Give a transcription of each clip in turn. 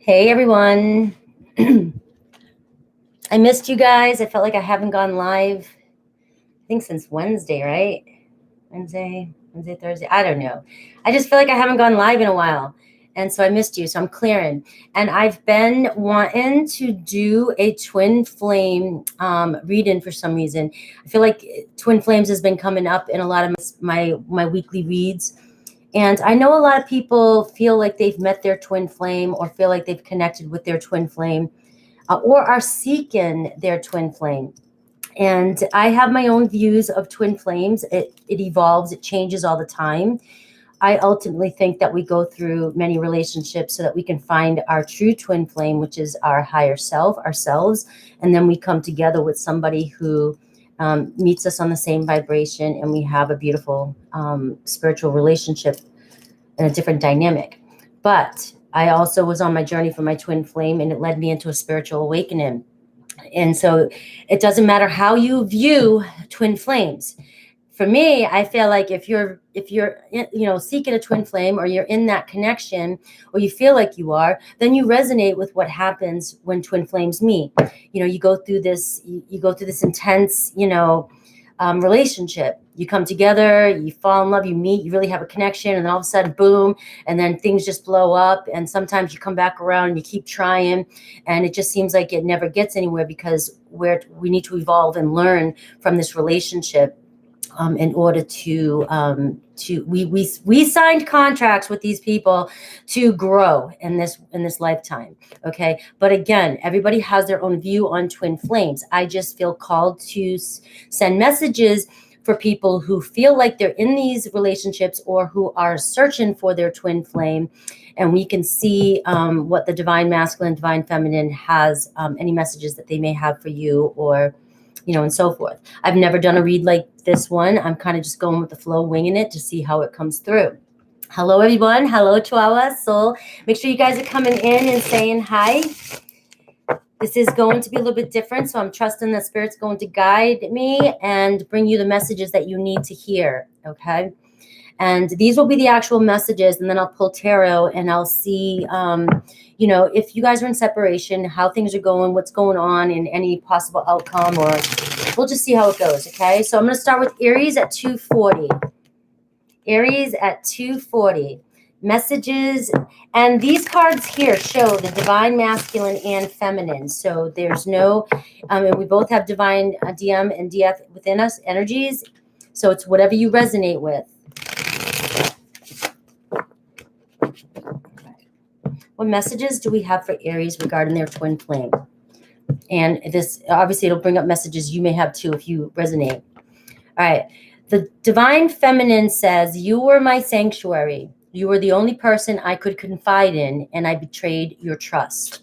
Hey everyone. I missed you guys. I felt like I haven't gone live, I think since Wednesday, right? Wednesday, Thursday. I don't know. I just feel like I haven't gone live in a while. And so I missed you. So I'm clearing. And I've been wanting to do a twin flame read-in for some reason. I feel like twin flames has been coming up in a lot of my weekly reads. And I know a lot of people feel like they've met their twin flame or feel like they've connected with their twin flame or are seeking their twin flame. And I have my own views of twin flames. It evolves, it changes all the time. I ultimately think that we go through many relationships so that we can find our true twin flame, which is our higher self, ourselves. And then we come together with somebody who meets us on the same vibration, and we have a beautiful spiritual relationship and a different dynamic. But I also was on my journey for my twin flame, and it led me into a spiritual awakening. And so it doesn't matter how you view twin flames. For me, I feel like if you're seeking a twin flame, or you're in that connection, or you feel like you are, then you resonate with what happens when twin flames meet. You go through this intense, relationship. You come together, you fall in love, you meet, you really have a connection, and then all of a sudden, boom, and then things just blow up. And sometimes you come back around and you keep trying, and it just seems like it never gets anywhere, because we need to evolve and learn from this relationship. In order to we signed contracts with these people to grow in this lifetime. Okay, but again, everybody has their own view on twin flames. I just feel called to send messages for people who feel like they're in these relationships, or who are searching for their twin flame, and we can see what the divine masculine, divine feminine has, any messages that they may have for you, or and so forth. I've never done a read like this one. I'm kind of just going with the flow, winging it to see how it comes through. Hello, everyone. Hello, Chihuahua Soul. Make sure you guys are coming in and saying hi. This is going to be a little bit different, so I'm trusting that Spirit's going to guide me and bring you the messages that you need to hear, okay? And these will be the actual messages, and then I'll pull tarot, and I'll see, if you guys are in separation, how things are going, what's going on, and any possible outcome, or we'll just see how it goes, okay? So I'm going to start with Aries at 240. Aries at 240. Messages, and these cards here show the divine masculine and feminine. So there's no, and we both have divine DM and DF within us, energies. So it's whatever you resonate with. What messages do we have for Aries regarding their twin flame? And this, obviously, it'll bring up messages you may have too if you resonate. All right. The divine feminine says, "You were my sanctuary. You were the only person I could confide in, and I betrayed your trust."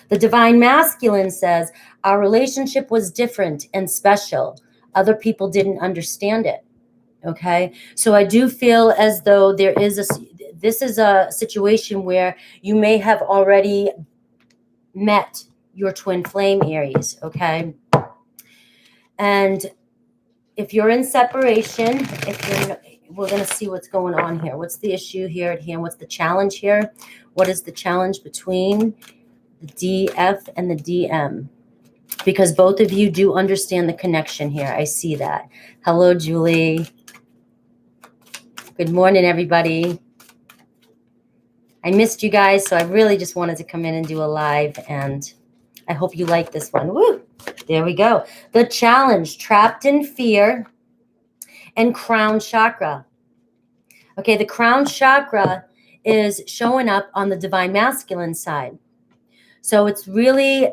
The divine masculine says, "Our relationship was different and special. Other people didn't understand it." Okay. So I do feel as though this is a situation where you may have already met your twin flame, Aries, okay? And if you're in separation, we're going to see what's going on here. What's the issue here at hand? What's the challenge here? What is the challenge between the DF and the DM? Because both of you do understand the connection here. I see that. Hello, Julie. Good morning, everybody. I missed you guys, so I really just wanted to come in and do a live, and I hope you like this one. Woo! There we go. The challenge, trapped in fear and crown chakra. Okay, the crown chakra is showing up on the divine masculine side. So it's really,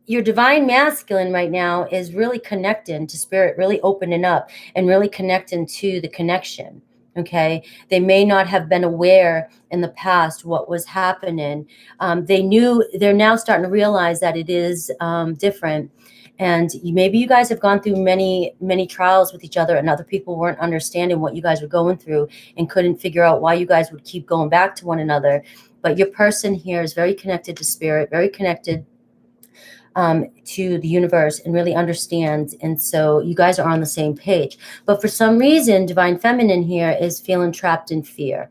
your divine masculine right now is really connecting to spirit, really opening up and really connecting to the connection. Okay, they may not have been aware in the past what was happening. They're now starting to realize that it is different. And maybe you guys have gone through many, many trials with each other, and other people weren't understanding what you guys were going through and couldn't figure out why you guys would keep going back to one another. But your person here is very connected to spirit, very connected to the universe, and really understands. And so you guys are on the same page. But for some reason, divine feminine here is feeling trapped in fear.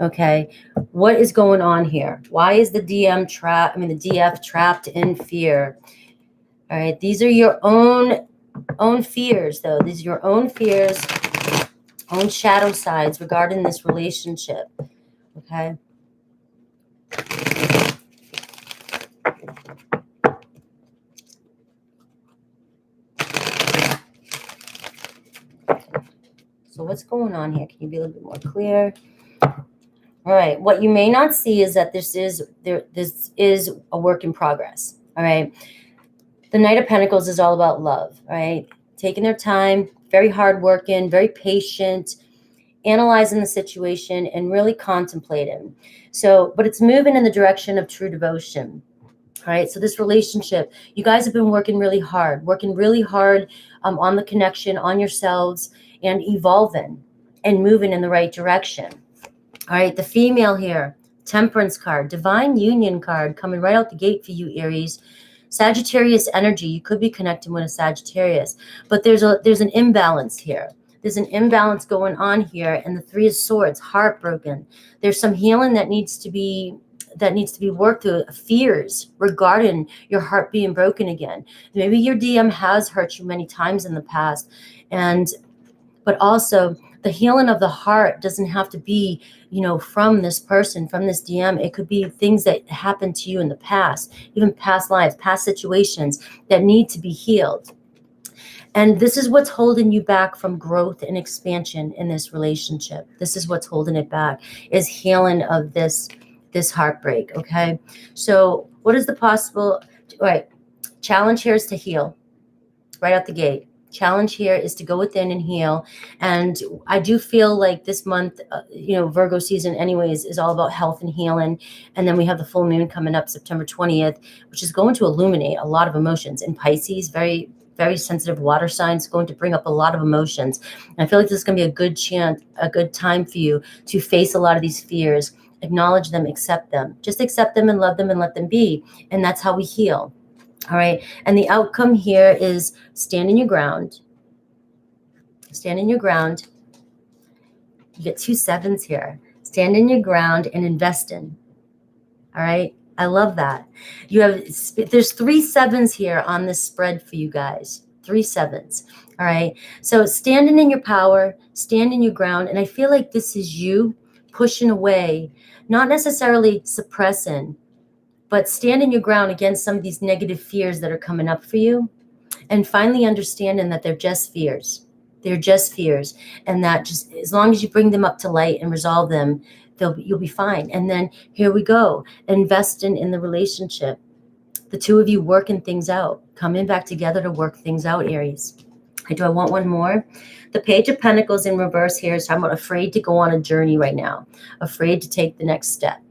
Okay, what is going on here? Why is the DF trapped in fear? All right, these are your own fears, though. These are your own fears, own shadow sides regarding this relationship. Okay. So what's going on here? Can you be a little bit more clear? All right. What you may not see is that this is a work in progress. All right. The Knight of Pentacles is all about love. All right. Taking their time, very hardworking, very patient, analyzing the situation and really contemplating. So, but it's moving in the direction of true devotion. All right. So this relationship, you guys have been working really hard on the connection, on yourselves, and evolving and moving in the right direction. All right, the female here, Temperance card, Divine Union card coming right out the gate for you, Aries. Sagittarius energy, you could be connecting with a Sagittarius, but there's an imbalance here. There's an imbalance going on here, and the Three of Swords, heartbroken. There's some healing that needs to be worked through, fears regarding your heart being broken again. Maybe your DM has hurt you many times in the past, but also the healing of the heart doesn't have to be, from this person, from this DM. It could be things that happened to you in the past, even past lives, past situations that need to be healed. And this is what's holding you back from growth and expansion in this relationship. This is what's holding it back, is healing of this heartbreak, okay? So what is the possible, all right, challenge here is to heal right out the gate. Challenge here is to go within and heal. And I do feel like this month, Virgo season anyways, is all about health and healing. And then we have the full moon coming up September 20th, which is going to illuminate a lot of emotions. In Pisces, very, very sensitive water signs, going to bring up a lot of emotions. And I feel like this is going to be a good time for you to face a lot of these fears, acknowledge them, accept them. Just accept them and love them and let them be. And that's how we heal. All right. And the outcome here is stand in your ground. Stand in your ground. You get 2 sevens here. Stand in your ground and invest in. All right. I love that. There's 3 sevens here on this spread for you guys. 3 sevens. All right. So standing in your power, stand in your ground. And I feel like this is you pushing away, not necessarily suppressing, but standing your ground against some of these negative fears that are coming up for you, and finally understanding that they're just fears. They're just fears. And that just as long as you bring them up to light and resolve them, you'll be fine. And then here we go, investing in the relationship. The 2 of you working things out, coming back together to work things out, Aries. Do I want one more? The Page of Pentacles in reverse here is talking about afraid to go on a journey right now, afraid to take the next step.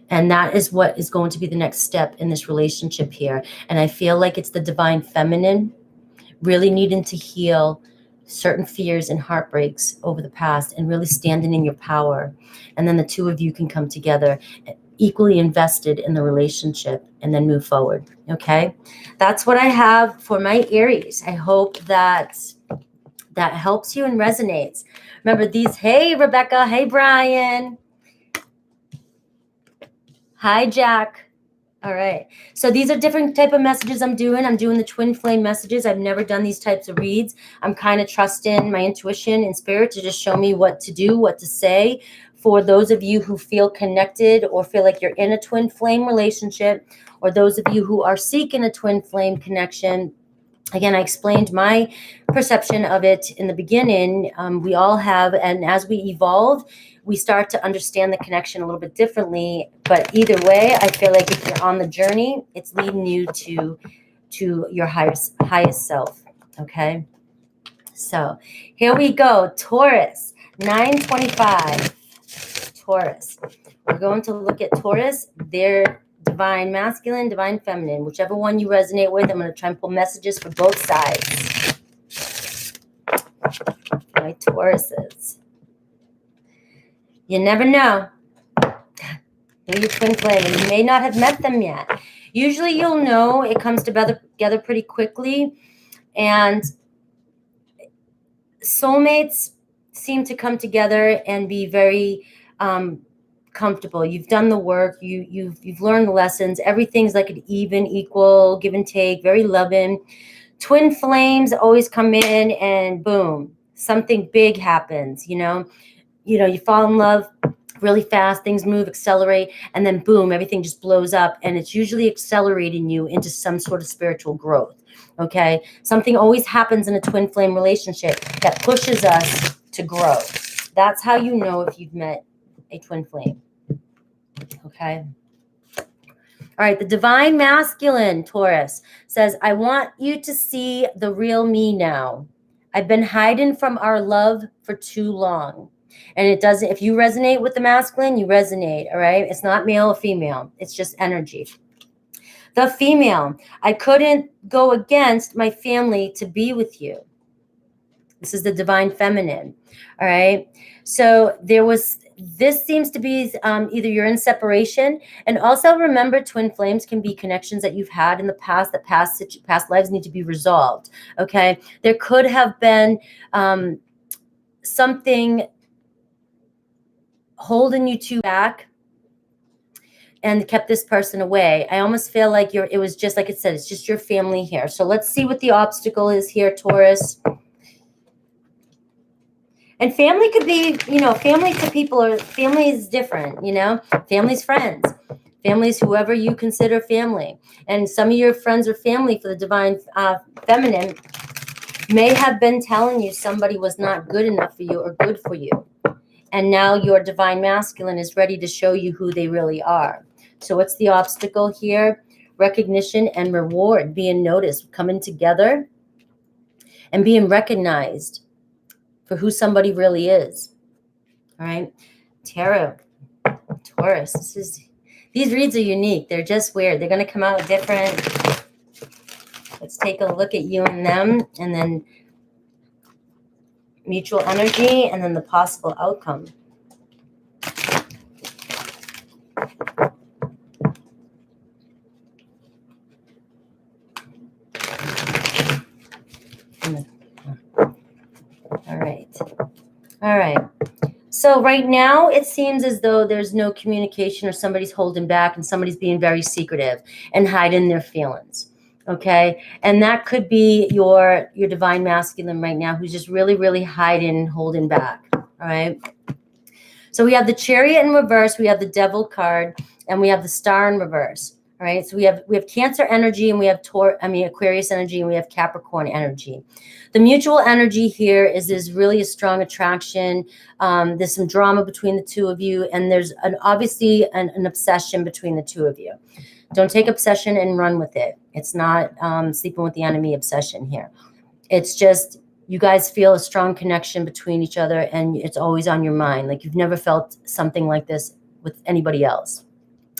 And that is what is going to be the next step in this relationship here. And I feel like it's the divine feminine really needing to heal certain fears and heartbreaks over the past and really standing in your power. And then the 2 of you can come together equally invested in the relationship and then move forward. Okay. That's what I have for my Aries. I hope that helps you and resonates. Remember these. Hey, Rebecca. Hey, Brian. Hi, Jack. All right. So these are different type of messages I'm doing. I'm doing the twin flame messages. I've never done these types of reads. I'm kind of trusting my intuition and spirit to just show me what to do, what to say. For those of you who feel connected or feel like you're in a twin flame relationship, or those of you who are seeking a twin flame connection, again, I explained my perception of it in the beginning. We all have, and as we evolve, we start to understand the connection a little bit differently. But either way, I feel like if you're on the journey, it's leading you to your highest self. Okay. So here we go. Taurus, 925. Taurus. We're going to look at Taurus. They're divine masculine, divine feminine, whichever one you resonate with. I'm going to try and pull messages for both sides. My Tauruses. You never know who your twin flame, and you may not have met them yet. Usually you'll know. It comes together pretty quickly. And soulmates seem to come together and be very comfortable. You've done the work. You've learned the lessons. Everything's like an even, equal, give and take, very loving. Twin flames always come in and boom, something big happens, you know, you fall in love really fast, things move, accelerate, and then boom, everything just blows up, and it's usually accelerating you into some sort of spiritual growth. Okay, something always happens in a twin flame relationship that pushes us to grow. That's how you know if you've met a twin flame. Okay. All right, the divine masculine, Taurus, says, I want you to see the real me now. I've been hiding from our love for too long. And it doesn't, if you resonate with the masculine, you resonate, all right? It's not male or female. It's just energy. The female, I couldn't go against my family to be with you. This is the divine feminine, all right? So this seems to be either you're in separation, and also remember twin flames can be connections that you've had in the past, that past lives need to be resolved, okay? There could have been something holding you two back and kept this person away. I almost feel like it was just like it said, it's just your family here. So let's see what the obstacle is here, Taurus. And family could be, family to people, or family is different, family's friends, family's whoever you consider family. And some of your friends or family for the divine feminine may have been telling you somebody was not good enough for you or good for you. And now your divine masculine is ready to show you who they really are. So what's the obstacle here? Recognition and reward, being noticed, coming together and being recognized for who somebody really is. All right. Tarot, Taurus. These reads are unique. They're just weird. They're going to come out different. Let's take a look at you and them, and then mutual energy, and then the possible outcome. All right. So right now it seems as though there's no communication, or somebody's holding back and somebody's being very secretive and hiding their feelings. Okay. And that could be your divine masculine right now, who's just really, really hiding and holding back. All right. So we have the Chariot in reverse, we have the Devil card, and we have the Star in reverse. All right. So we have Cancer energy, and we have Aquarius energy, and we have Capricorn energy. The mutual energy here is there's really a strong attraction. There's some drama between the two of you, and there's obviously an obsession between the two of you. Don't take obsession and run with it. It's not sleeping with the enemy obsession here. It's just you guys feel a strong connection between each other, and it's always on your mind. Like you've never felt something like this with anybody else.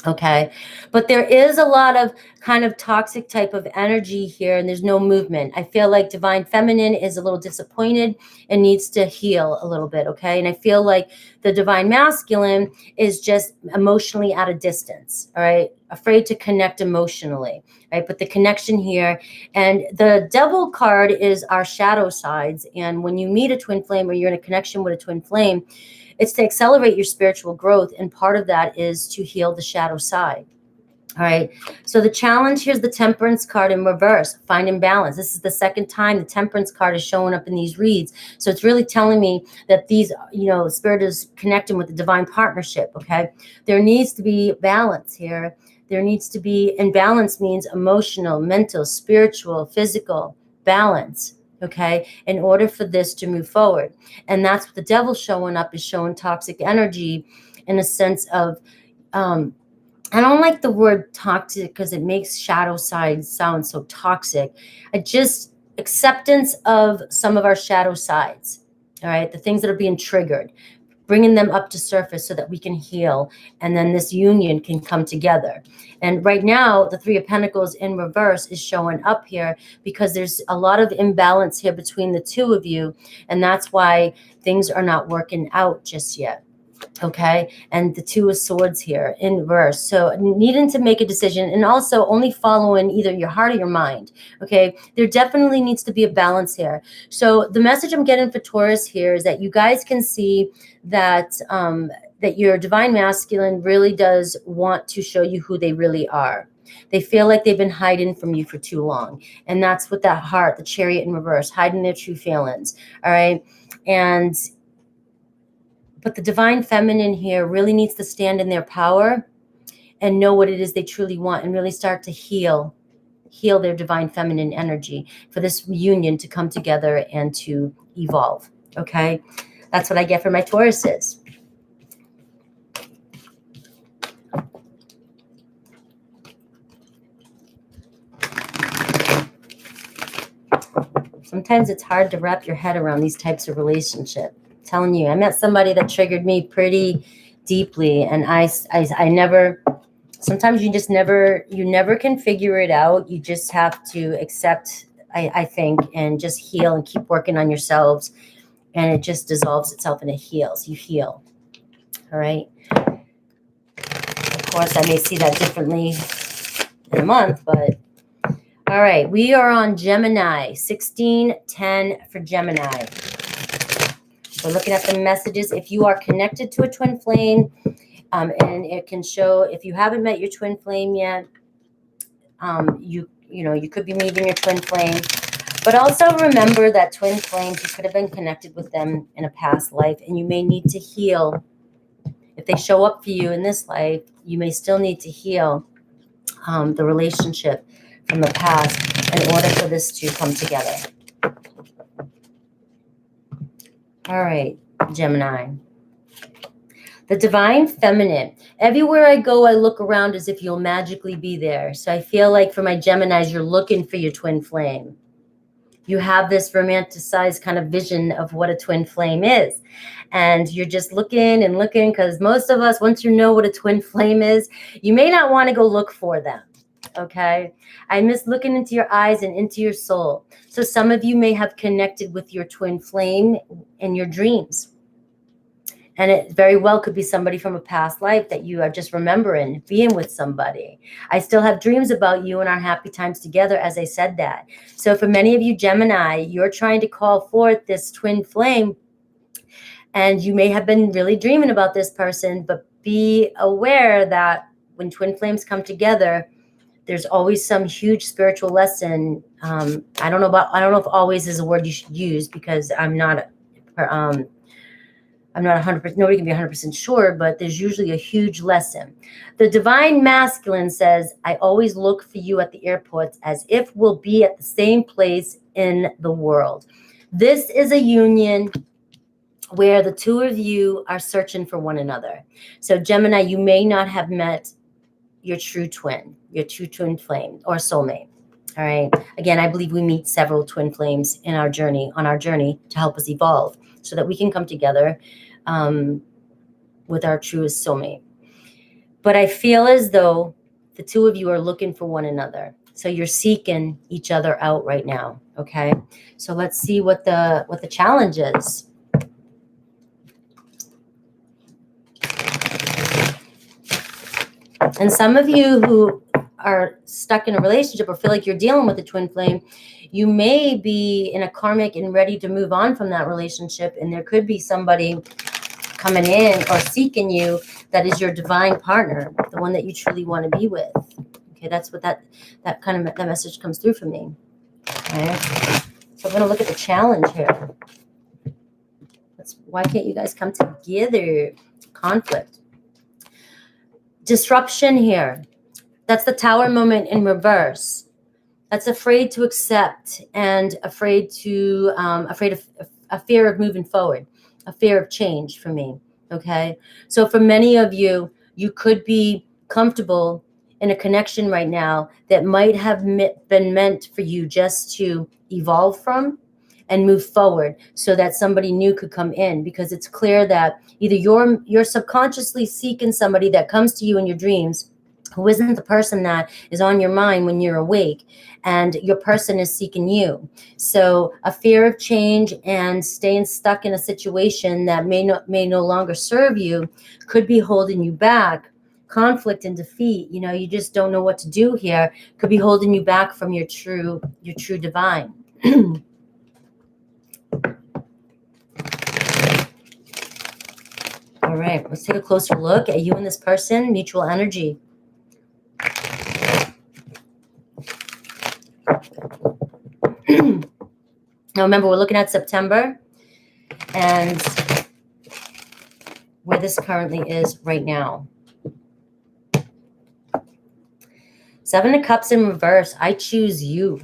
Okay. But there is a lot of kind of toxic type of energy here, and there's no movement. I feel like divine feminine is a little disappointed and needs to heal a little bit. Okay. And I feel like the divine masculine is just emotionally at a distance. All right. Afraid to connect emotionally. Right. But the connection here, and the Devil card is our shadow sides. And when you meet a twin flame, or you're in a connection with a twin flame, it's to accelerate your spiritual growth. And part of that is to heal the shadow side. All right. So the challenge, here's the Temperance card in reverse, finding balance. This is the second time the Temperance card is showing up in these reads. So it's really telling me that these, Spirit is connecting with the divine partnership. Okay. There needs to be balance here. There needs to be, and balance means emotional, mental, spiritual, physical balance. Okay, in order for this to move forward. And that's what the Devil showing up is showing toxic energy, in a sense of, I don't like the word toxic because it makes shadow side sound so toxic. Just acceptance of some of our shadow sides. All right, the things that are being triggered, bringing them up to surface so that we can heal, and then this union can come together. And right now, the Three of Pentacles in reverse is showing up here because there's a lot of imbalance here between the two of you, and that's why things are not working out just yet. Okay, and the Two of Swords here in reverse. So needing to make a decision, and also only following either your heart or your mind. Okay, there definitely needs to be a balance here. So the message I'm getting for Taurus here is that you guys can see that that your divine masculine really does want to show you who they really are. They feel like they've been hiding from you for too long, and that's what that heart, the Chariot in reverse, hiding their true feelings. All right, but the divine feminine here really needs to stand in their power and know what it is they truly want, and really start to heal their divine feminine energy for this union to come together and to evolve. Okay, that's what I get for my Tauruses. Sometimes it's hard to wrap your head around these types of relationships. Telling you, I met somebody that triggered me pretty deeply, and I never, sometimes you never can figure it out. You just have to accept, I think, and just heal and keep working on yourselves, and it just dissolves itself and it heals. You heal. All right. Of course, I may see that differently in a month, but all right, we are on Gemini, 1610 for Gemini. We're looking at the messages. If you are connected to a twin flame, and it can show, if you haven't met your twin flame yet, you could be meeting your twin flame. But also remember that twin flames, you could have been connected with them in a past life, and you may need to heal. If they show up for you in this life, you may still need to heal the relationship from the past in order for this to come together. All right, Gemini. The divine feminine. Everywhere I go, I look around as if you'll magically be there. So I feel like for my Geminis, you're looking for your twin flame. You have this romanticized kind of vision of what a twin flame is. And you're just looking and looking, because most of us, once you know what a twin flame is, you may not want to go look for them. Okay, I miss looking into your eyes and into your soul. So some of you may have connected with your twin flame in your dreams, and it very well could be somebody from a past life that you are just remembering being with somebody. I still have dreams about you and our happy times together, as I said that. So for many of you Gemini, you're trying to call forth this twin flame, and you may have been really dreaming about this person, but be aware that when twin flames come together, there's always some huge spiritual lesson. I don't know if always is a word you should use, because I'm not 100%, nobody can be 100% sure, but there's usually a huge lesson. The divine masculine says, I always look for you at the airports as if we'll be at the same place in the world. This is a union where the two of you are searching for one another. So Gemini, you may not have met your true twin flame or soulmate. All right. Again, I believe we meet several twin flames on our journey to help us evolve, so that we can come together with our truest soulmate. But I feel as though the two of you are looking for one another. So you're seeking each other out right now. Okay. So let's see what the challenge is. And some of you who are stuck in a relationship or feel like you're dealing with a twin flame, you may be in a karmic and ready to move on from that relationship. And there could be somebody coming in or seeking you that is your divine partner, the one that you truly want to be with. Okay, that's what that message comes through for me. Okay, so I'm going to look at the challenge here. Why can't you guys come together? Conflict. Disruption here. That's the Tower moment in reverse. That's afraid to accept and afraid of a fear of moving forward, a fear of change for me. Okay. So for many of you, you could be comfortable in a connection right now that might have been meant for you just to evolve from and move forward, so that somebody new could come in, because it's clear that either you're subconsciously seeking somebody that comes to you in your dreams, who isn't the person that is on your mind when you're awake, and your person is seeking you. So a fear of change and staying stuck in a situation that may no longer serve you could be holding you back. Conflict and defeat, you know, you just don't know what to do here, could be holding you back from your true divine. All right, let's take a closer look at you and this person, mutual energy. Now remember, we're looking at September and where this currently is right now. Seven of Cups in reverse. I choose you.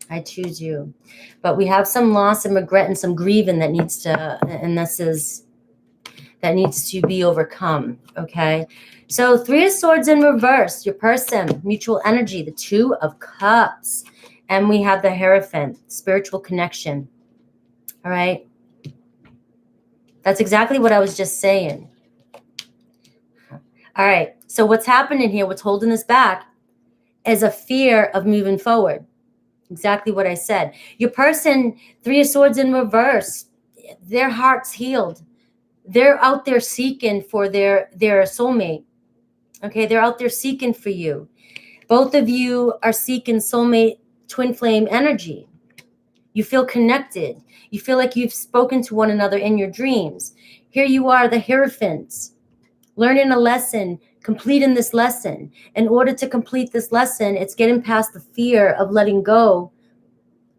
I choose you. But we have some loss and regret and some grieving that needs to, that needs to be overcome. Okay. So Three of Swords in reverse, your person, mutual energy, the Two of Cups. And we have the Hierophant, spiritual connection. All right. That's exactly what I was just saying. All right. So what's happening here, what's holding us back is a fear of moving forward. Exactly what I said. Your person, Three of Swords in reverse, their heart's healed. They're out there seeking for their soulmate. Okay. They're out there seeking for you. Both of you are seeking soulmate, twin flame energy. You feel connected. You feel like you've spoken to one another in your dreams. Here you are, the Hierophants, learning a lesson, completing this lesson. In order to complete this lesson, it's getting past the fear of letting go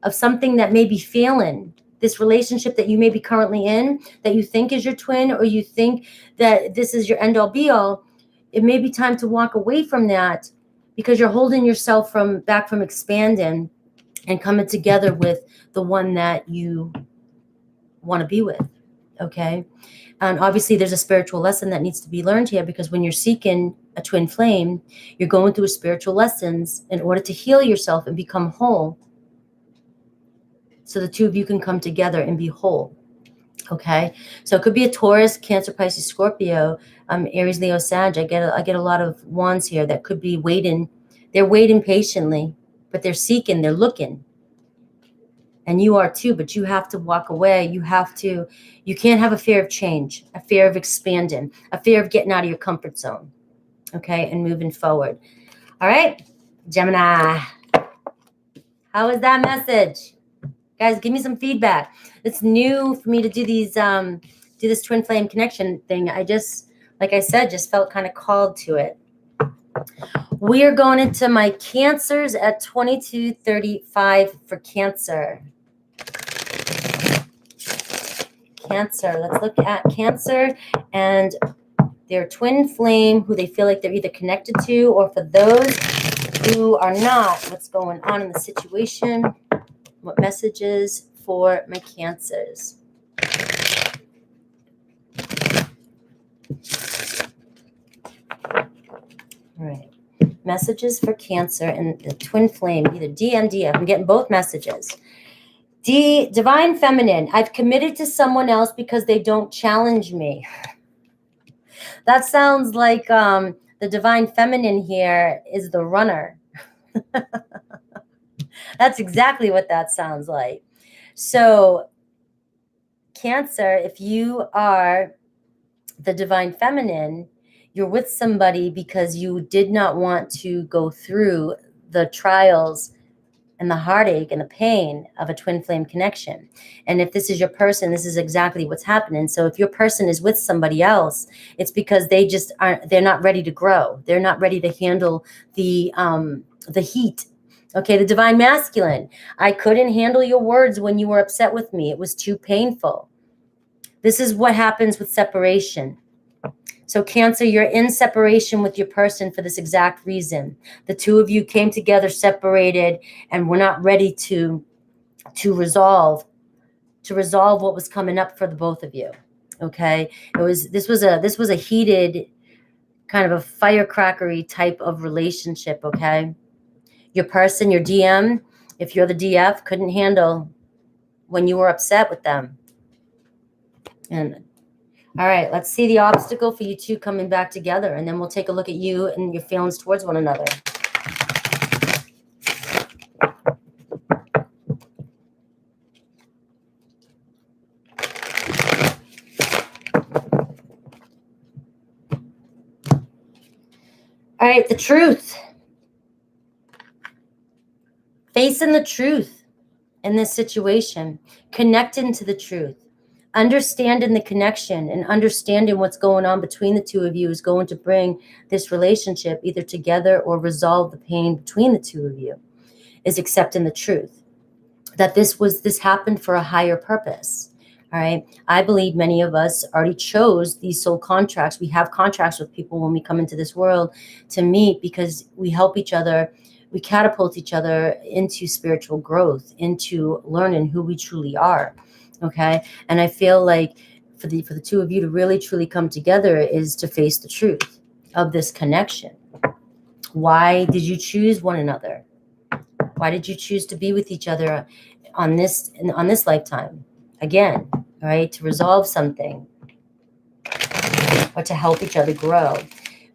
of something that may be failing. This relationship that you may be currently in, that you think is your twin, or you think that this is your end-all be-all, it may be time to walk away from that because you're holding yourself back from expanding and coming together with the one that you want to be with, okay? And obviously there's a spiritual lesson that needs to be learned here, because when you're seeking a twin flame, you're going through spiritual lessons in order to heal yourself and become whole, so the two of you can come together and be whole, okay? So it could be a Taurus, Cancer, Pisces, Scorpio, Aries, Leo, Sag. I get a lot of wands here that could be waiting. They're waiting patiently, but they're seeking, they're looking. And you are too, but you have to walk away. You can't have a fear of change, a fear of expanding, a fear of getting out of your comfort zone, okay, and moving forward. All right, Gemini, how is that message? Guys, give me some feedback. It's new for me to do these, do this twin flame connection thing. I just, like I said, just felt kind of called to it. We are going into my Cancers at 22:35 for Cancer. Cancer. Let's look at Cancer and their twin flame, who they feel like they're either connected to, or for those who are not, what's going on in the situation. What messages for my Cancers? All right. Messages for Cancer and the twin flame, either D and DF. I'm getting both messages. D, Divine Feminine. I've committed to someone else because they don't challenge me. That sounds like the Divine Feminine here is the runner. That's exactly what that sounds like. So Cancer, if you are the Divine Feminine, you're with somebody because you did not want to go through the trials and the heartache and the pain of a twin flame connection. And if this is your person, this is exactly what's happening. So if your person is with somebody else, it's because they're not ready to grow. They're not ready to handle the heat. Okay, the Divine Masculine. I couldn't handle your words when you were upset with me. It was too painful. This is what happens with separation. So Cancer, you're in separation with your person for this exact reason. The two of you came together, separated, and were not ready to resolve what was coming up for the both of you. Okay, this was a heated, kind of a firecrackery type of relationship. Okay, your person, your DM, if you're the DF, couldn't handle when you were upset with them, and All right, let's see the obstacle for you two coming back together, and then we'll take a look at you and your feelings towards one another. All right, the truth. Facing the truth in this situation, connecting to the truth, understanding the connection and understanding what's going on between the two of you is going to bring this relationship either together or resolve the pain between the two of you, is accepting the truth that this happened for a higher purpose. All right. I believe many of us already chose these soul contracts. We have contracts with people when we come into this world to meet because we help each other. We catapult each other into spiritual growth, into learning who we truly are. Okay. And I feel like for the two of you to really truly come together is to face the truth of this connection. Why did you choose one another? Why did you choose to be with each other on this lifetime? Again, right? To resolve something or to help each other grow.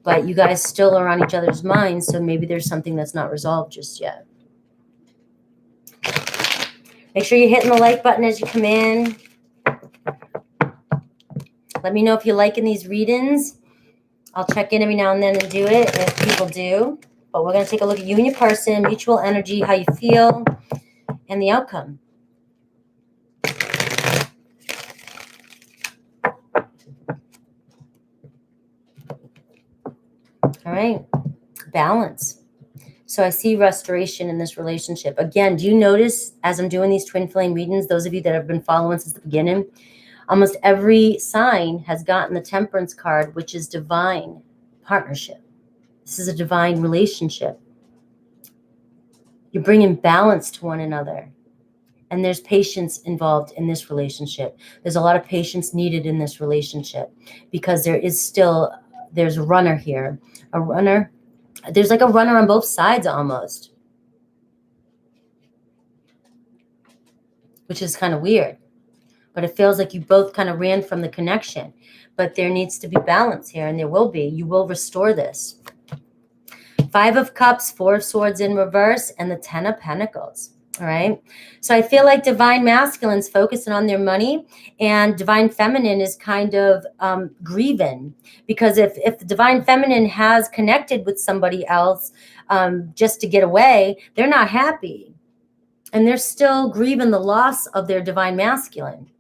But you guys still are on each other's minds, so maybe there's something that's not resolved just yet. Make sure you're hitting the like button as you come in. Let me know if you're liking these readings. I'll check in every now and then and do it if people do. But we're going to take a look at you and your person, mutual energy, how you feel, and the outcome. All right. Balance. So I see restoration in this relationship. Again, do you notice as I'm doing these twin flame readings, those of you that have been following since the beginning, almost every sign has gotten the Temperance card, which is divine partnership. This is a divine relationship. You're bringing balance to one another. And there's patience involved in this relationship. There's a lot of patience needed in this relationship because there's a runner here. A runner. There's like a runner on both sides almost, which is kind of weird. But it feels like you both kind of ran from the connection. But there needs to be balance here, and there will be. You will restore this. 5 of Cups, 4 of Swords in reverse, and the 10 of Pentacles. All right. So I feel like Divine Masculine's focusing on their money, and Divine Feminine is kind of grieving, because if the Divine Feminine has connected with somebody else just to get away, they're not happy. And they're still grieving the loss of their Divine Masculine,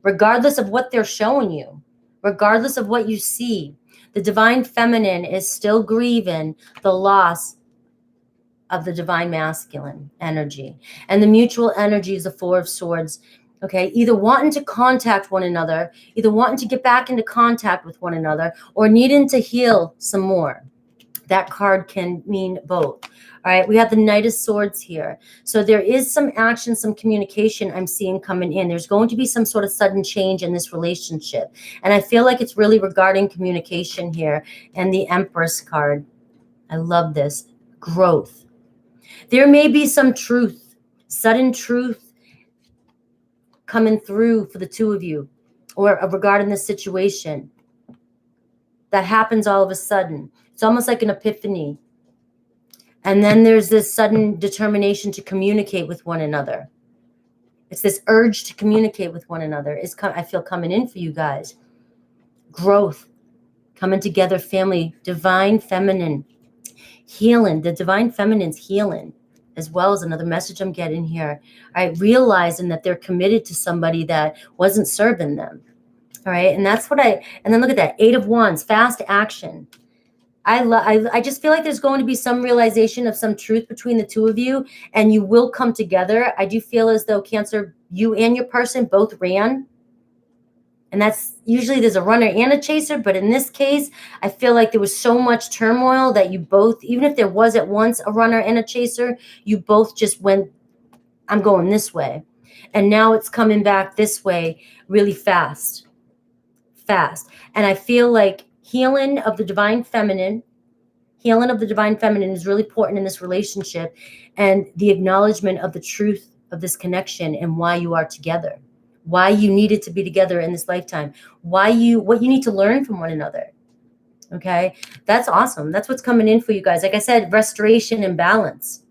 regardless of what they're showing you, regardless of what you see. The Divine Feminine is still grieving the loss of the Divine Masculine energy. And the mutual energy is the 4 of Swords. Okay, either wanting to contact one another, either wanting to get back into contact with one another, or needing to heal some more. That card can mean both. All right, we have the Knight of Swords here. So there is some action, some communication I'm seeing coming in. There's going to be some sort of sudden change in this relationship. And I feel like it's really regarding communication here. And the Empress card. I love this. Growth. There may be some truth, sudden truth coming through for the two of you, or regarding this situation that happens all of a sudden. It's almost like an epiphany. And then there's this sudden determination to communicate with one another. It's this urge to communicate with one another. I feel coming in for you guys. Growth, coming together, family, Divine Feminine, healing. The Divine Feminine's healing, as well as another message I'm getting here. All right, realizing that they're committed to somebody that wasn't serving them. All right, and that's what and then look at that, 8 of Wands, fast action. I just feel like there's going to be some realization of some truth between the two of you, and you will come together. I do feel as though, Cancer, you and your person both ran. And that's usually there's a runner and a chaser. But in this case, I feel like there was so much turmoil that you both, even if there was at once a runner and a chaser, you both just went, I'm going this way. And now it's coming back this way really fast. And I feel like healing of the Divine Feminine is really important in this relationship, and the acknowledgement of the truth of this connection and why you are together. why you needed to be together in this lifetime, what you need to learn from one another. Okay, that's awesome. That's what's coming in for you guys. Like I said, restoration and balance.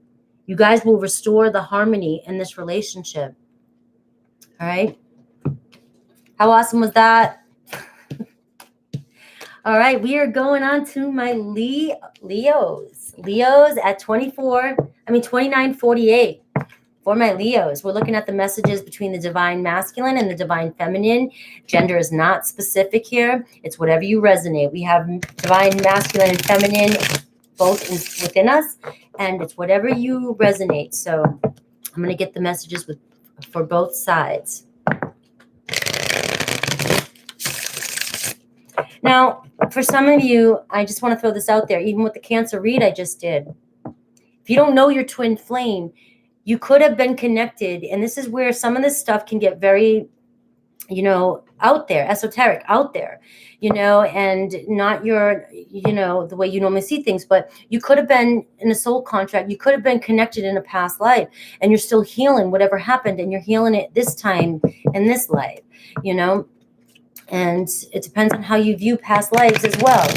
You guys will restore the harmony in this relationship. All right. How awesome was that? All right, we are going on to my Leos. Leos at 29:48. For my Leos, we're looking at the messages between the divine masculine and the divine feminine. Gender is not specific here. It's whatever you resonate. We have divine masculine and feminine both within us, and it's whatever you resonate. So I'm going to get the messages for both sides. Now, for some of you, I just want to throw this out there, even with the Cancer read I just did. If you don't know your twin flame, you could have been connected, and this is where some of this stuff can get very, out there, esoteric, out there, and not your, the way you normally see things, but you could have been in a soul contract. You could have been connected in a past life, and you're still healing whatever happened, and you're healing it this time in this life, and it depends on how you view past lives as well.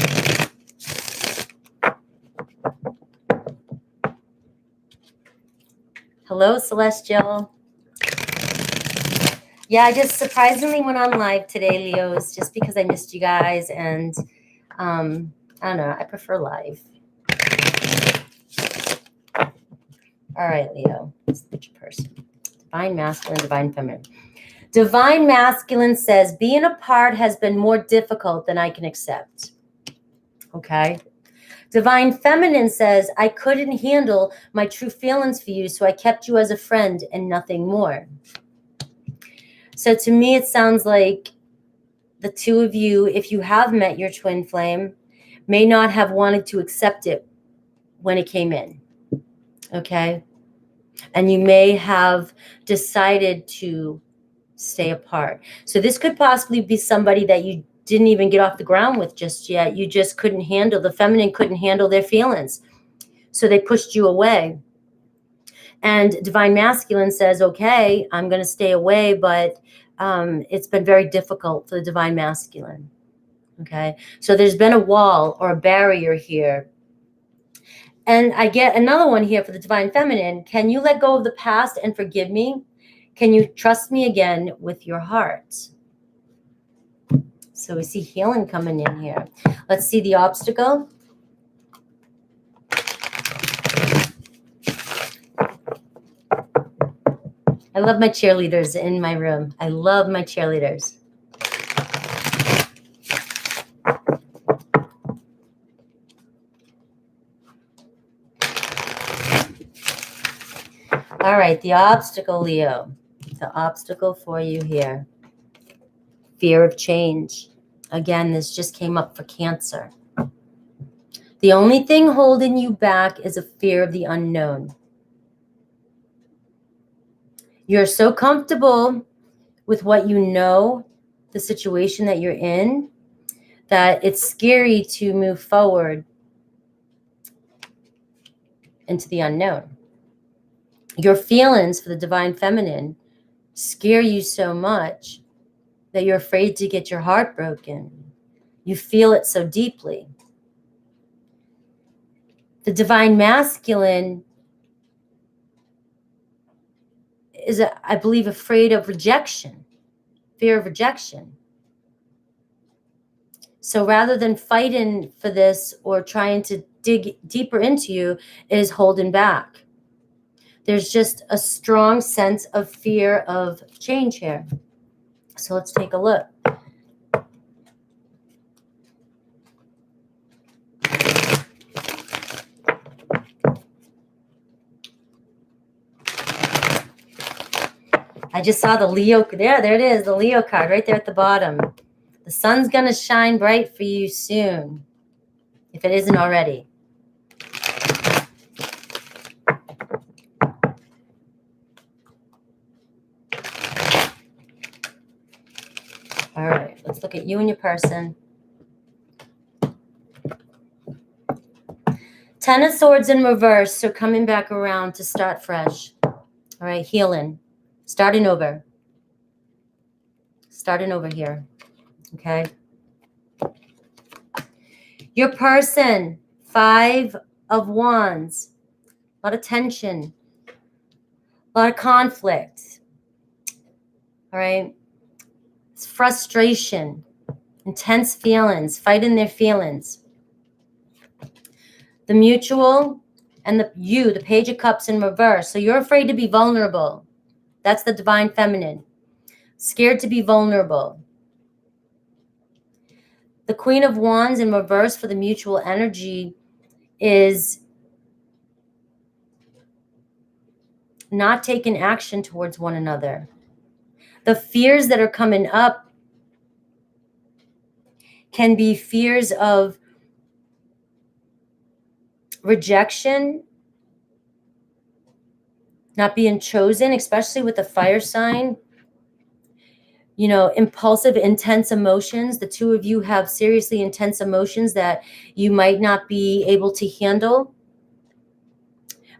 Hello, Celestial. Yeah, I just surprisingly went on live today, Leos, just because I missed you guys. And I don't know, I prefer live. All right, Leo, let's look at your person. Divine masculine, divine feminine. Divine masculine says, being apart has been more difficult than I can accept. Okay. Divine feminine says, I couldn't handle my true feelings for you, so I kept you as a friend and nothing more. So to me, it sounds like the two of you, if you have met your twin flame, may not have wanted to accept it when it came in. Okay. And you may have decided to stay apart. So this could possibly be somebody that you didn't even get off the ground with just yet. You just couldn't handle, the feminine couldn't handle their feelings. So they pushed you away. And divine masculine says, okay, I'm going to stay away, but it's been very difficult for the divine masculine. Okay. So there's been a wall or a barrier here. And I get another one here for the divine feminine. Can you let go of the past and forgive me? Can you trust me again with your heart? So we see healing coming in here. Let's see the obstacle. I love my cheerleaders in my room. I love my cheerleaders. All right, the obstacle, Leo. The obstacle for you here. Fear of change. Again, this just came up for Cancer. The only thing holding you back is a fear of the unknown. You're so comfortable with what you know, the situation that you're in, that it's scary to move forward into the unknown. Your feelings for the divine feminine scare you so much that you're afraid to get your heart broken. You feel it so deeply. The divine masculine is, I believe, afraid of rejection, fear of rejection. So rather than fighting for this or trying to dig deeper into you, it is holding back. There's just a strong sense of fear of change here. So let's take a look. I just saw the Leo. There it is, the Leo card right there at the bottom. The sun's going to shine bright for you soon, if it isn't already. All right, let's look at you and your person. Ten of Swords in reverse, so coming back around to start fresh. All right, healing, starting over. Starting over here, okay? Your person, 5 of Wands. A lot of tension, a lot of conflict, all right? It's frustration, intense feelings, fighting their feelings. The Mutual and the Page of Cups in reverse. So you're afraid to be vulnerable. That's the Divine Feminine. Scared to be vulnerable. The Queen of Wands in reverse for the Mutual energy is not taking action towards one another. The fears that are coming up can be fears of rejection, not being chosen, especially with the fire sign. You know, impulsive, intense emotions. The two of you have seriously intense emotions that you might not be able to handle.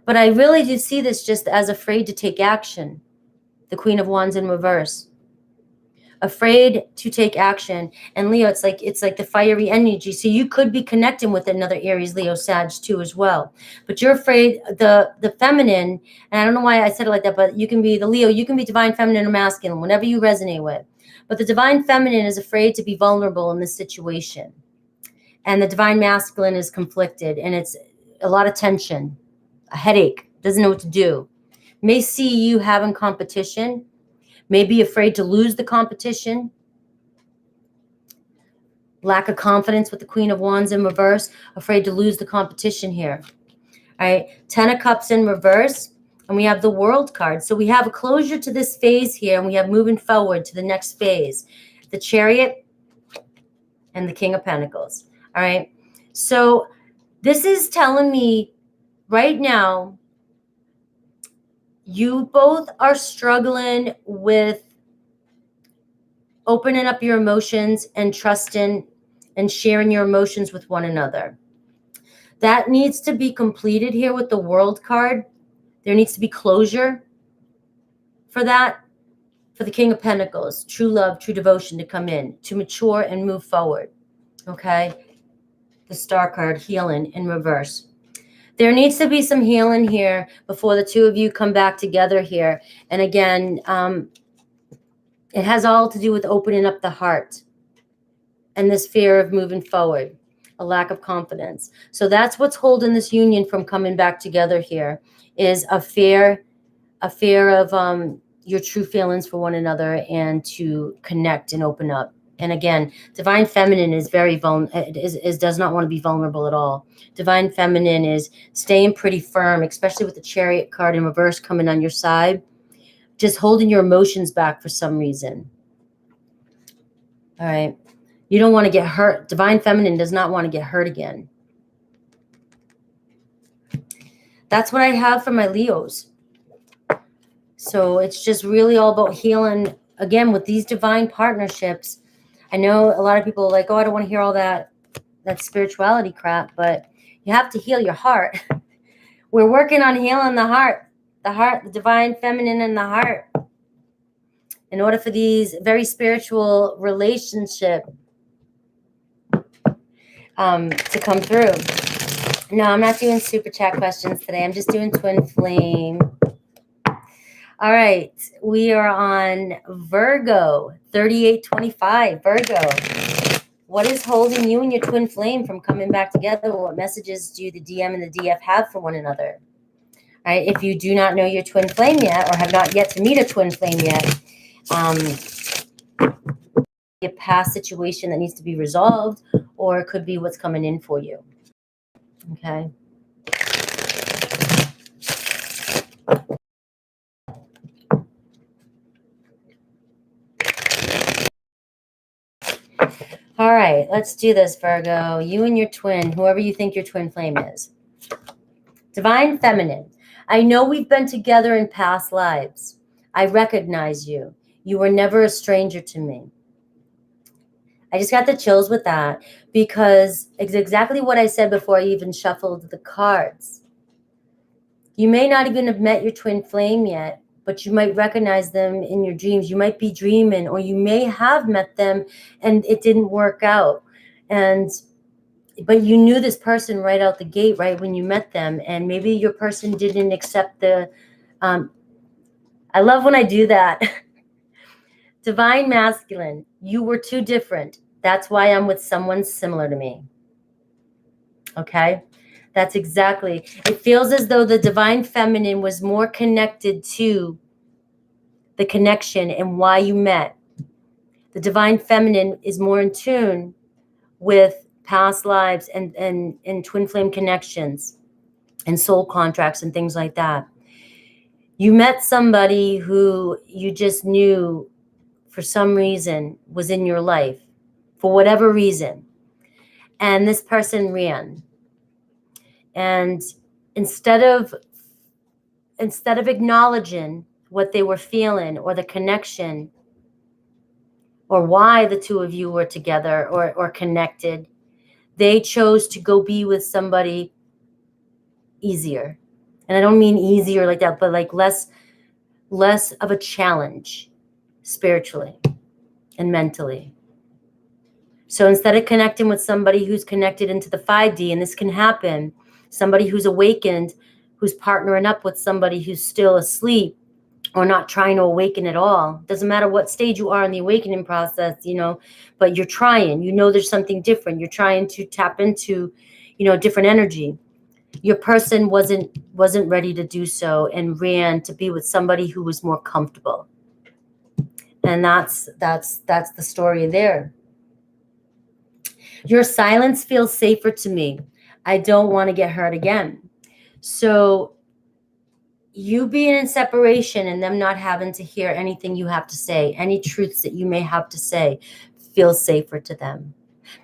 But I really do see this just as afraid to take action. The Queen of Wands in reverse. Afraid to take action. And Leo, it's like the fiery energy. So you could be connecting with another Aries, Leo, Sag too as well. But you're afraid, the feminine, and I don't know why I said it like that, but you can be the Leo, you can be divine feminine or masculine, whatever you resonate with. But the divine feminine is afraid to be vulnerable in this situation. And the divine masculine is conflicted, and it's a lot of tension, a headache, doesn't know what to do. May see you having competition, may be afraid to lose the competition. Lack of confidence with the Queen of Wands in reverse, afraid to lose the competition here. All right, 10 of Cups in reverse, and we have the World card. So we have a closure to this phase here, and we have moving forward to the next phase. The Chariot and the King of Pentacles. All right, so this is telling me right now, you both are struggling with opening up your emotions and trusting and sharing your emotions with one another. That needs to be completed here with the World card. There needs to be closure for that, for the King of Pentacles. True love, true devotion to come in, to mature and move forward. Okay? The Star card, healing in reverse. There needs to be some healing here before the two of you come back together here. And again, it has all to do with opening up the heart and this fear of moving forward, a lack of confidence. So that's what's holding this union from coming back together here, is a fear of your true feelings for one another and to connect and open up. And again, Divine Feminine is very does not want to be vulnerable at all. Divine Feminine is staying pretty firm, especially with the Chariot card in reverse coming on your side, just holding your emotions back for some reason. All right. You don't want to get hurt. Divine Feminine does not want to get hurt again. That's what I have for my Leos. So it's just really all about healing. Again, with these divine partnerships, I know a lot of people are like, oh, I don't want to hear all that spirituality crap, but you have to heal your heart. We're working on healing the heart, the Divine Feminine in the heart, in order for these very spiritual relationship to come through. No, I'm not doing super chat questions today. I'm just doing twin flame. All right, we are on Virgo, 3825. Virgo, what is holding you and your twin flame from coming back together? What messages do the DM and the DF have for one another? All right, if you do not know your twin flame yet, or have not yet to meet a twin flame yet, a past situation that needs to be resolved, or it could be what's coming in for you. Okay. All right, let's do this, Virgo. You and your twin, whoever you think your twin flame is. Divine Feminine, I know we've been together in past lives. I recognize you. You were never a stranger to me. I just got the chills with that because it's exactly what I said before I even shuffled the cards. You may not even have met your twin flame yet, but you might recognize them in your dreams. You might be dreaming, or you may have met them and it didn't work out. But you knew this person right out the gate, right when you met them, and maybe your person didn't accept the, I love when I do that. Divine masculine, you were too different. That's why I'm with someone similar to me. Okay? That's exactly. It feels as though the divine feminine was more connected to the connection and why you met. The divine feminine is more in tune with past lives and twin flame connections and soul contracts and things like that. You met somebody who you just knew for some reason was in your life, for whatever reason. And this person ran. And instead of acknowledging what they were feeling or the connection or why the two of you were together or connected, they chose to go be with somebody easier. And I don't mean easier like that, but like less of a challenge spiritually and mentally. So instead of connecting with somebody who's connected into the 5D, and this can happen, somebody who's awakened, who's partnering up with somebody who's still asleep or not trying to awaken at all. Doesn't matter what stage you are in the awakening process, you know, but you're trying, you know, there's something different. You're trying to tap into, you know, different energy. Your person wasn't ready to do so and ran to be with somebody who was more comfortable. And that's the story there. Your silence feels safer to me. I don't want to get hurt again. So you being in separation and them not having to hear anything you have to say, any truths that you may have to say, feels safer to them.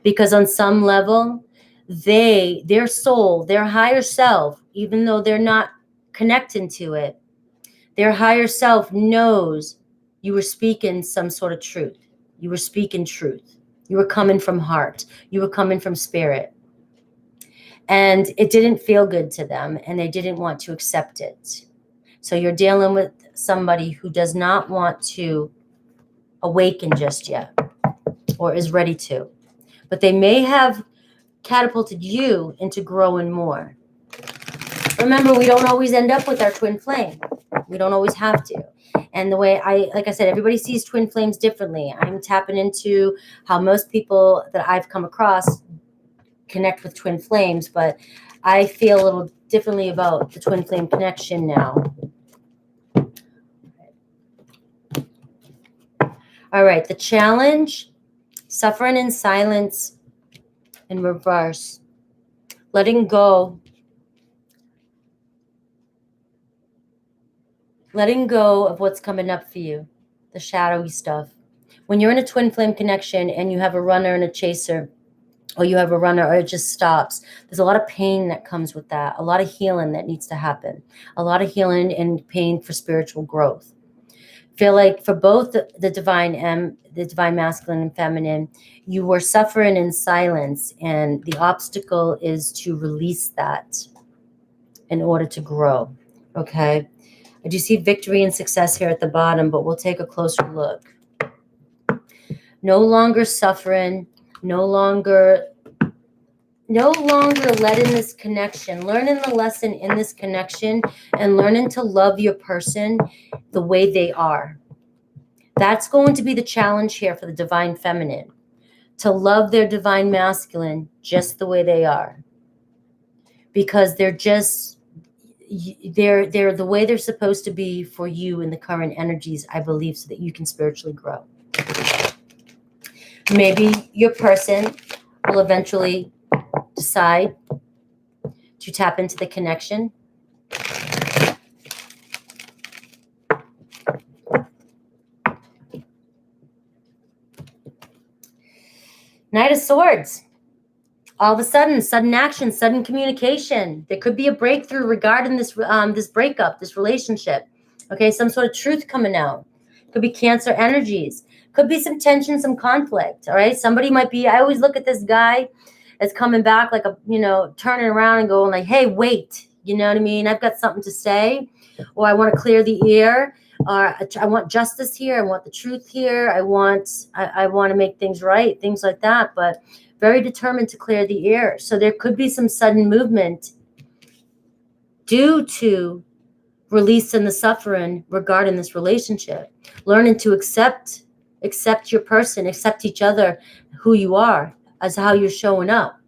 Because on some level, their soul, their higher self, even though they're not connecting to it, their higher self knows you were speaking some sort of truth. You were speaking truth. You were coming from heart. You were coming from spirit. And it didn't feel good to them, and they didn't want to accept it. So you're dealing with somebody who does not want to awaken just yet or is ready to. But they may have catapulted you into growing more. Remember, we don't always end up with our twin flame. We don't always have to. And the way like I said, everybody sees twin flames differently. I'm tapping into how most people that I've come across connect with twin flames, but I feel a little differently about the twin flame connection now. All right, the challenge, suffering in silence in reverse, letting go of what's coming up for you, the shadowy stuff. When you're in a twin flame connection and you have a runner and a chaser, or you have a runner or it just stops, there's a lot of pain that comes with that, a lot of healing that needs to happen, a lot of healing and pain for spiritual growth. Feel like for both the divine masculine and feminine, you were suffering in silence, and the obstacle is to release that in order to grow. Okay. I do see victory and success here at the bottom, but we'll take a closer look. No longer suffering, no longer letting this connection, learning the lesson in this connection and learning to love your person the way they are. That's going to be the challenge here for the divine feminine, to love their divine masculine just the way they are. Because they're the way they're supposed to be for you in the current energies, I believe, so that you can spiritually grow. Maybe your person will eventually decide to tap into the connection. Knight of Swords. All of a sudden, sudden action, sudden communication. There could be a breakthrough regarding this breakup, this relationship. Okay, some sort of truth coming out. Could be Cancer energies. Could be some tension, some conflict. All right, somebody might be. I always look at this guy as coming back, like turning around and going like, "Hey, wait." You know what I mean? I've got something to say, or I want to clear the air, or I want justice here, I want the truth here, I want to make things right, things like that, but very determined to clear the air. So there could be some sudden movement due to releasing the suffering regarding this relationship, learning to accept your person, accept each other, who you are, as how you're showing up.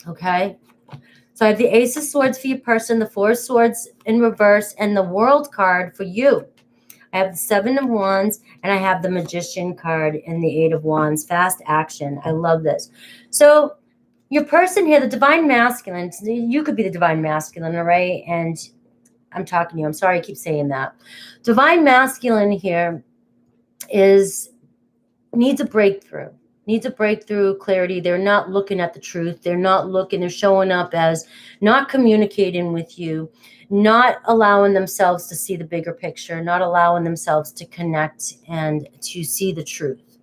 Okay. So I have the Ace of Swords for your person, the Four of Swords in reverse, and the World card for you. I have the Seven of Wands, and I have the Magician card and the Eight of Wands. Fast action. I love this. So your person here, the Divine Masculine, you could be the Divine Masculine, all right? And I'm talking to you. I'm sorry I keep saying that. Divine Masculine here needs a breakthrough. Needs a breakthrough, clarity. They're not looking at the truth. They're not looking. They're showing up as not communicating with you, not allowing themselves to see the bigger picture, not allowing themselves to connect and to see the truth.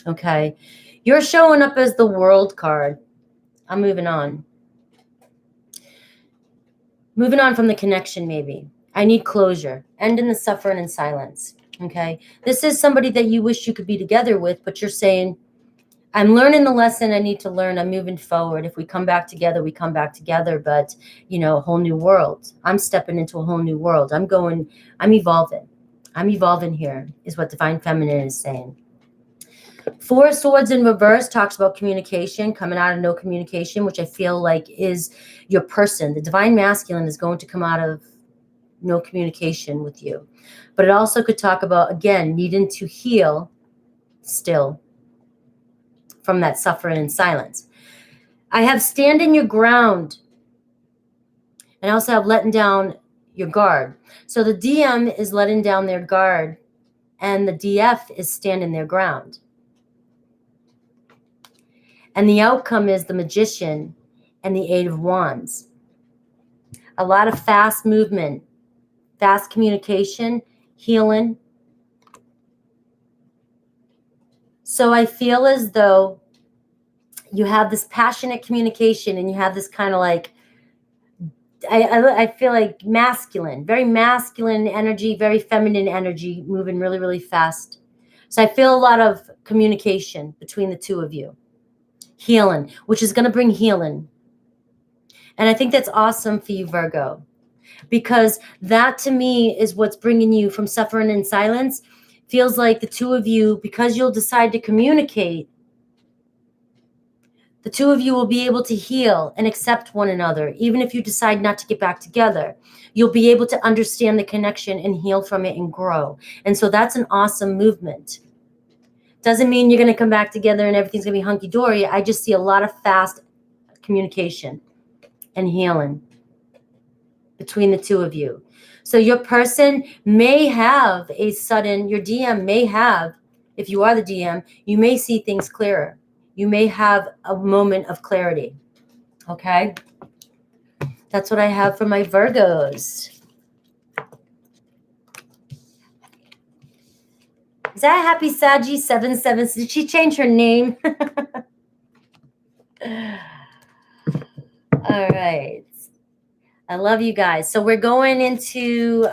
Okay. You're showing up as the World card. I'm moving on. Moving on from the connection, maybe. I need closure. Ending the suffering in silence. Okay. This is somebody that you wish you could be together with, but you're saying, I'm learning the lesson I need to learn. I'm moving forward. If we come back together, we come back together. But, you know, a whole new world. I'm stepping into a whole new world. I'm evolving. I'm evolving here, is what Divine Feminine is saying. Four of Swords in reverse talks about communication, coming out of no communication, which I feel like is your person. The Divine Masculine is going to come out of no communication with you. But it also could talk about, again, needing to heal still from that suffering in silence. I have standing your ground. And I also have letting down your guard. So the DM is letting down their guard, and the DF is standing their ground. And the outcome is the Magician and the Eight of Wands. A lot of fast movement, fast communication, healing. So I feel as though you have this passionate communication, and you have this kind of like, I feel like masculine, very masculine energy, very feminine energy, moving really, really fast. So I feel a lot of communication between the two of you. Healing, which is going to bring healing. And I think that's awesome for you, Virgo, because that to me is what's bringing you from suffering in silence. Feels like the two of you, because you'll decide to communicate, the two of you will be able to heal and accept one another. Even if you decide not to get back together, you'll be able to understand the connection and heal from it and grow. And so that's an awesome movement. Doesn't mean you're going to come back together and everything's going to be hunky-dory. I just see a lot of fast communication and healing between the two of you. So your person may have a sudden, your DM may have, if you are the DM, you may see things clearer. You may have a moment of clarity. Okay? That's what I have for my Virgos. Is that Happy Saggy 77? Did she change her name? All right. I love you guys. So we're going into,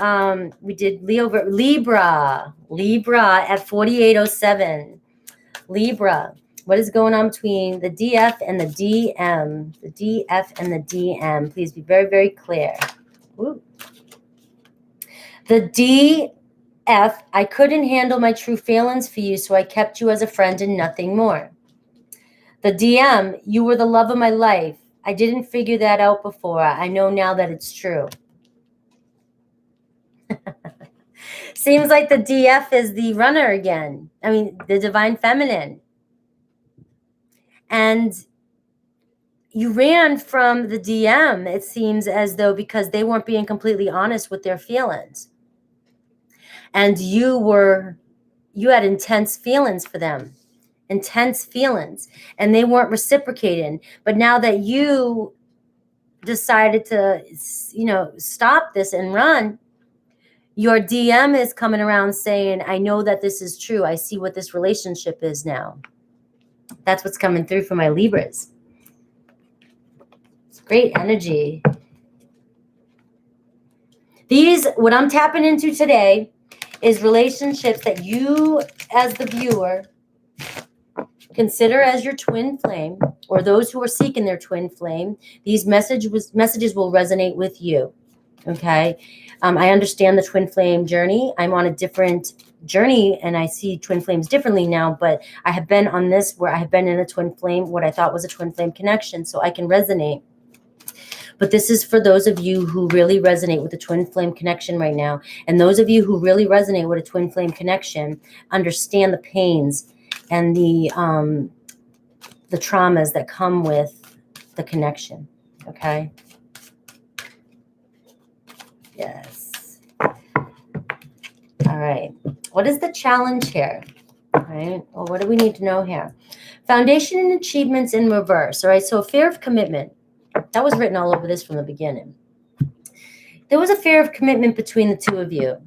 we did Libra at 4807. Libra. What is going on between the DF and the DM? The DF and the DM. Please be very, very clear. Ooh. The DF, I couldn't handle my true feelings for you, so I kept you as a friend and nothing more. The DM, you were the love of my life. I didn't figure that out before. I know now that it's true. Seems like the DF is the runner again. I mean, the Divine Feminine. And you ran from the DM, it seems as though, because they weren't being completely honest with their feelings. And you had intense feelings for them. Intense feelings. And they weren't reciprocating. But now that you decided to, stop this and run, your DM is coming around saying, I know that this is true. I see what this relationship is now. That's what's coming through for my Libras. It's great energy. What I'm tapping into today is relationships that you, as the viewer, consider as your twin flame, or those who are seeking their twin flame. These messages will resonate with you. Okay. I understand the twin flame journey. I'm on a different journey and I see twin flames differently now, but I have been on this where I have been in a twin flame, what I thought was a twin flame connection, so I can resonate. But this is for those of you who really resonate with the twin flame connection right now. And those of you who really resonate with a twin flame connection understand the pains and the traumas that come with the connection. Okay. Yes. All right. What is the challenge here? All right. Well, what do we need to know here? Foundation and achievements in reverse. All right. So fear of commitment. That was written all over this from the beginning. There was a fear of commitment between the two of you.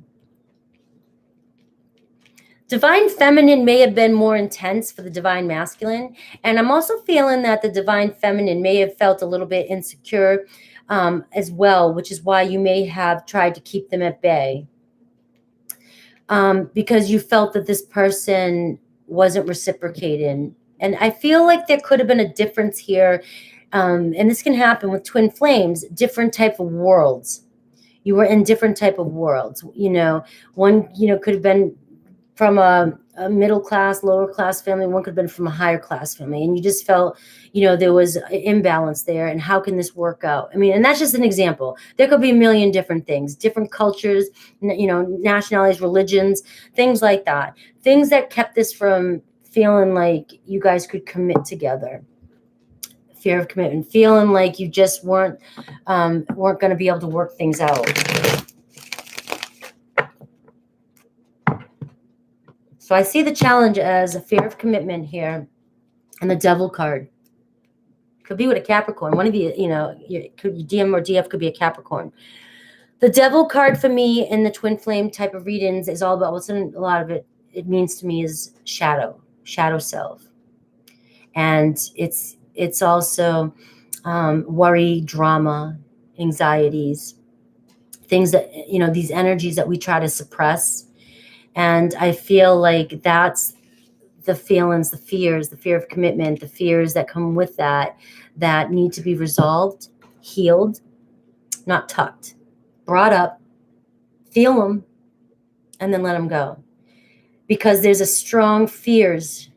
Divine feminine may have been more intense for the divine masculine. And I'm also feeling that the divine feminine may have felt a little bit insecure as well, which is why you may have tried to keep them at bay. Because you felt that this person wasn't reciprocating. And I feel like there could have been a difference here. And this can happen with twin flames, different type of worlds. You were in different type of worlds. You know, one, you know, could have been from a middle class, lower class family. One could have been from a higher class family. And you just felt, you know, there was an imbalance there. And how can this work out? I mean, and that's just an example. There could be a million different things, different cultures, you know, nationalities, religions, things like that. Things that kept this from feeling like you guys could commit together. Fear of commitment, feeling like you just weren't going to be able to work things out. So I see the challenge as a fear of commitment here, and the Devil card could be with a Capricorn. One of you, you know, your DM or DF could be a Capricorn. The Devil card for me in the twin flame type of readings is all about what's in a lot of it. It means to me is shadow self, and it's also worry, drama, anxieties, things that, you know, these energies that we try to suppress. And I feel like that's the feelings, the fears, the fear of commitment, the fears that come with that need to be resolved, healed, not tucked, brought up, feel them, and then let them go. Because there's a strong fears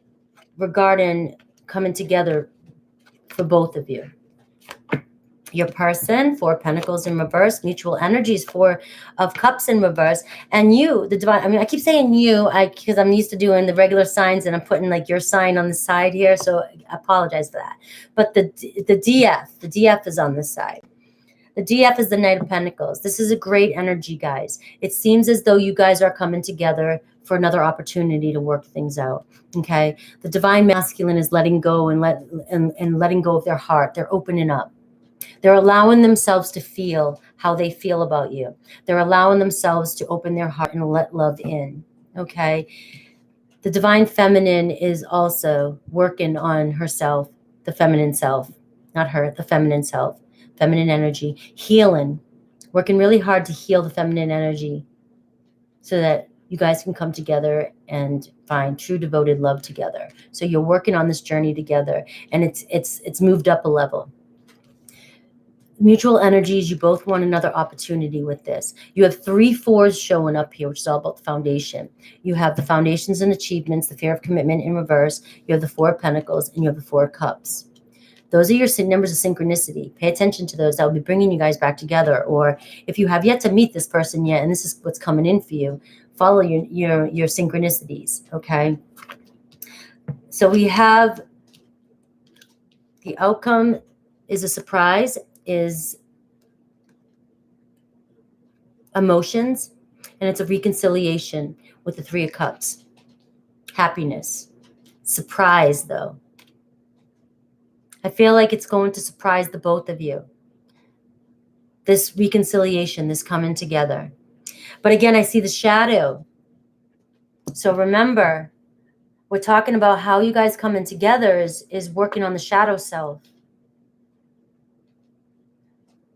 regarding coming together for both of you. Your person, 4 of Pentacles in reverse, mutual energies, 4 of Cups in reverse, and you, the divine. I mean, I keep saying you, because I'm used to doing the regular signs, and I'm putting like your sign on the side here, so I apologize for that. But the DF is on this side. The DF is the Knight of Pentacles. This is a great energy, guys. It seems as though you guys are coming together for another opportunity to work things out. Okay, the divine masculine is letting go and letting go of their heart. They're opening up. They're allowing themselves to feel how they feel about you. They're allowing themselves to open their heart and let love in. Okay. The divine feminine is also working on herself, the feminine self, not her, the feminine self, feminine energy, healing, working really hard to heal the feminine energy so that you guys can come together and find true devoted love together. So you're working on this journey together, and it's moved up a level. Mutual energies, you both want another opportunity with this. You have 3 4s showing up here, which is all about the foundation. You have the foundations and achievements, the fear of commitment in reverse. You have the 4 of Pentacles, and you have the 4 of Cups. Those are your numbers of synchronicity. Pay attention to those. That will be bringing you guys back together. Or if you have yet to meet this person yet, and this is what's coming in for you, follow your synchronicities, okay? So we have the outcome is a surprise, is emotions, and it's a reconciliation with the 3 of Cups. Happiness. Surprise, though. I feel like it's going to surprise the both of you. This reconciliation, this coming together. But again, I see the shadow. So remember, we're talking about how you guys coming together is working on the shadow self.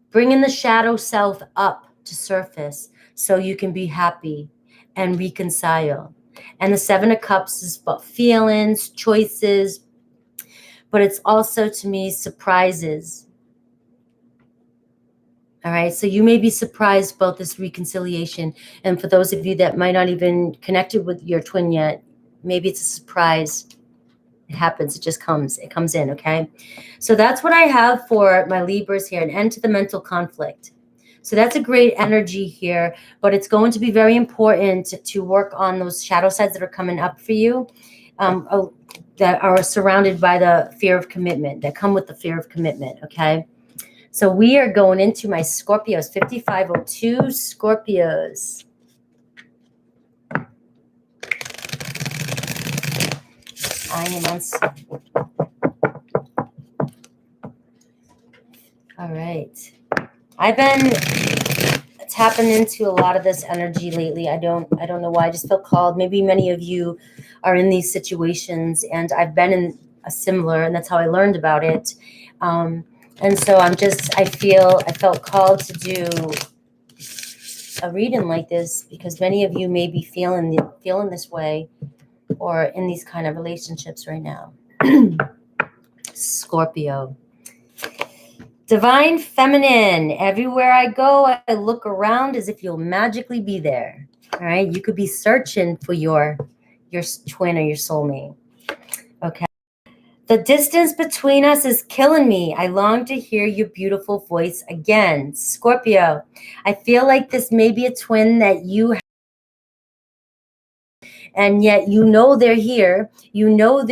Bringing the shadow self up to surface so you can be happy and reconcile. And the Seven of Cups is about feelings, choices, but it's also, to me, surprises. All right, so you may be surprised about this reconciliation. And for those of you that might not even connected with your twin yet, maybe it's a surprise. It happens, it just comes, it comes in, okay? So that's what I have for my Libras here, an end to the mental conflict. So that's a great energy here, but it's going to be very important to work on those shadow sides that are coming up for you, that are surrounded by the fear of commitment, that come with the fear of commitment, okay? So we are going into my Scorpios, 5502 Scorpios. I am on. All right. I've been tapping into a lot of this energy lately. I don't know why. I just feel called. Maybe many of you are in these situations, and I've been in a similar, and that's how I learned about it. And so I felt called to do a reading like this because many of you may be feeling this way or in these kind of relationships right now. Scorpio. Divine Feminine. Everywhere I go, I look around as if you'll magically be there. All right. You could be searching for your twin or your soulmate. Okay. The distance between us is killing me. I long to hear your beautiful voice again. Scorpio. I feel like this may be a twin that you have, and yet you know they're here. You know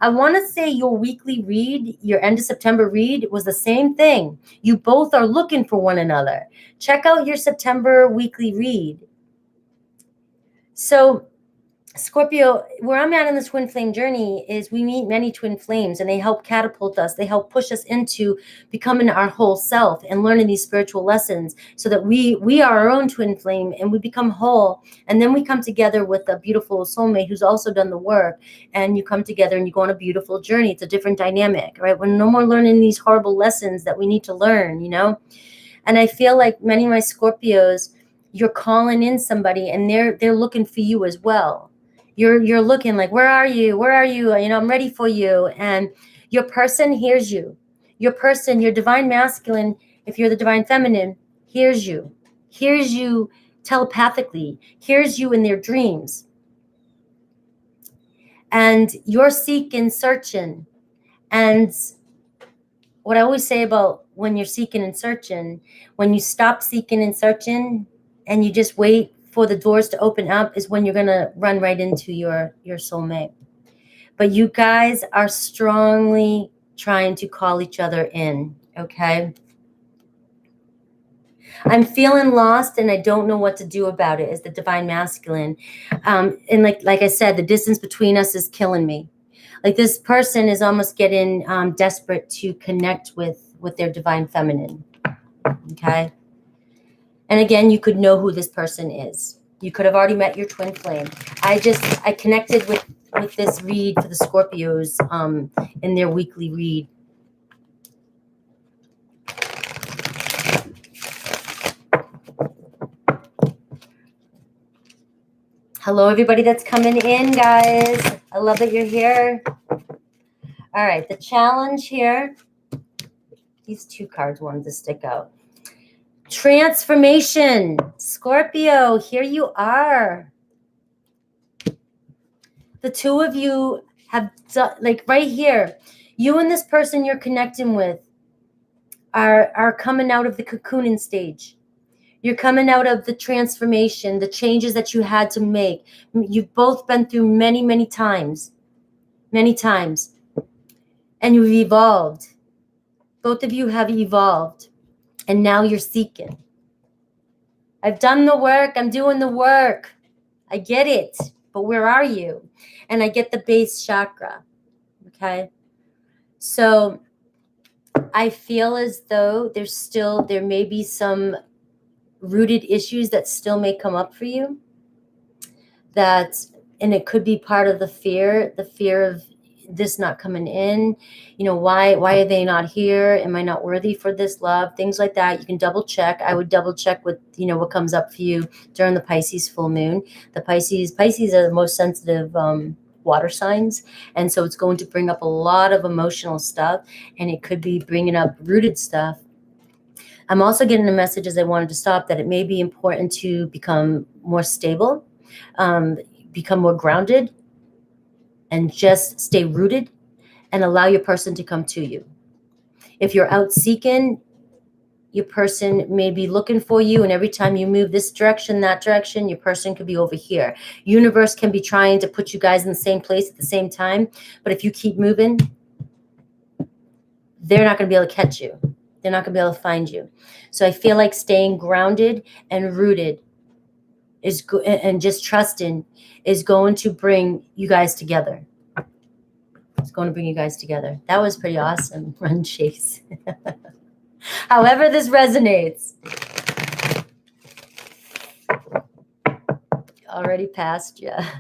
I want to say your weekly read, your end of September read was the same thing. You both are looking for one another. Check out your September weekly read. So Scorpio, where I'm at in this twin flame journey is we meet many twin flames and they help catapult us. They help push us into becoming our whole self and learning these spiritual lessons so that we are our own twin flame and we become whole. And then we come together with a beautiful soulmate who's also done the work, and you come together and you go on a beautiful journey. It's a different dynamic, right? We're no more learning these horrible lessons that we need to learn, you know? And I feel like many of my Scorpios, you're calling in somebody and they're looking for you as well. You're looking like, where are you? Where are you? You know, I'm ready for you. And your person hears you. Your person, your divine masculine, if you're the divine feminine, hears you telepathically, hears you in their dreams. And you're seeking, searching. And what I always say about when you're seeking and searching, when you stop seeking and searching and you just wait for the doors to open up is when you're going to run right into your soulmate. But you guys are strongly trying to call each other in, okay? I'm feeling lost and I don't know what to do about it as the divine masculine. And like I said, the distance between us is killing me. Like this person is almost getting desperate to connect with their divine feminine, okay? And again, you could know who this person is. You could have already met your twin flame. I connected with this read for the Scorpios in their weekly read. Hello, everybody that's coming in, guys. I love that you're here. All right, the challenge here. These two cards wanted to stick out. Transformation. Scorpio, here you are. The two of you have done, like right here, you and this person you're connecting with are coming out of the cocooning stage. You're coming out of the transformation, the changes that you had to make. You've both been through many, many times. And you've evolved. Both of you have evolved. And now you're seeking. I've done the work. I'm doing the work. I get it. But where are you? And I get the base chakra. Okay? So I feel as though there may be some rooted issues that still may come up for you. And it could be part of the fear of this not coming in? You know, why are they not here? Am I not worthy for this love? Things like that. You can double check. I would double check with, you know, what comes up for you during the Pisces full moon. The Pisces are the most sensitive water signs, and so it's going to bring up a lot of emotional stuff, and it could be bringing up rooted stuff. I'm also getting a message, as I wanted to stop, that it may be important to become more stable, become more grounded, and just stay rooted and allow your person to come to you. If you're out seeking, your person may be looking for you, and every time you move this direction, that direction, your person could be over here. Universe can be trying to put you guys in the same place at the same time, but if you keep moving, they're not going to be able to catch you. They're not going to be able to find you. So I feel like staying grounded and rooted and just trusting is going to bring you guys together. It's going to bring you guys together. That was pretty awesome. Run, chase. However this resonates. Already passed, yeah.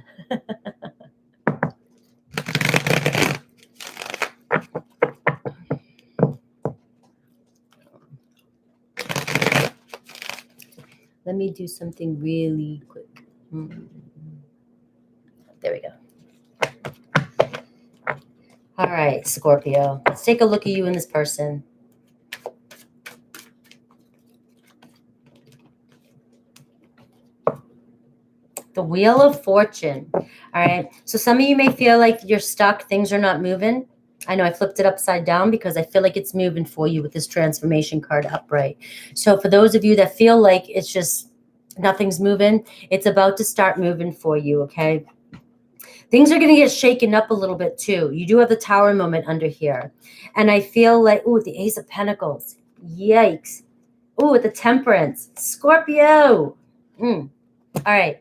Let me do something really quick. There we go. All right, Scorpio. Let's take a look at you and this person. The Wheel of Fortune. All right. So some of you may feel like you're stuck. Things are not moving. I know I flipped it upside down because I feel like it's moving for you with this transformation card upright. So for those of you that feel like it's just nothing's moving, it's about to start moving for you, okay? Things are going to get shaken up a little bit too. You do have the Tower moment under here. And I feel like, ooh, the Ace of Pentacles. Yikes. Ooh, with the Temperance. Scorpio. All right.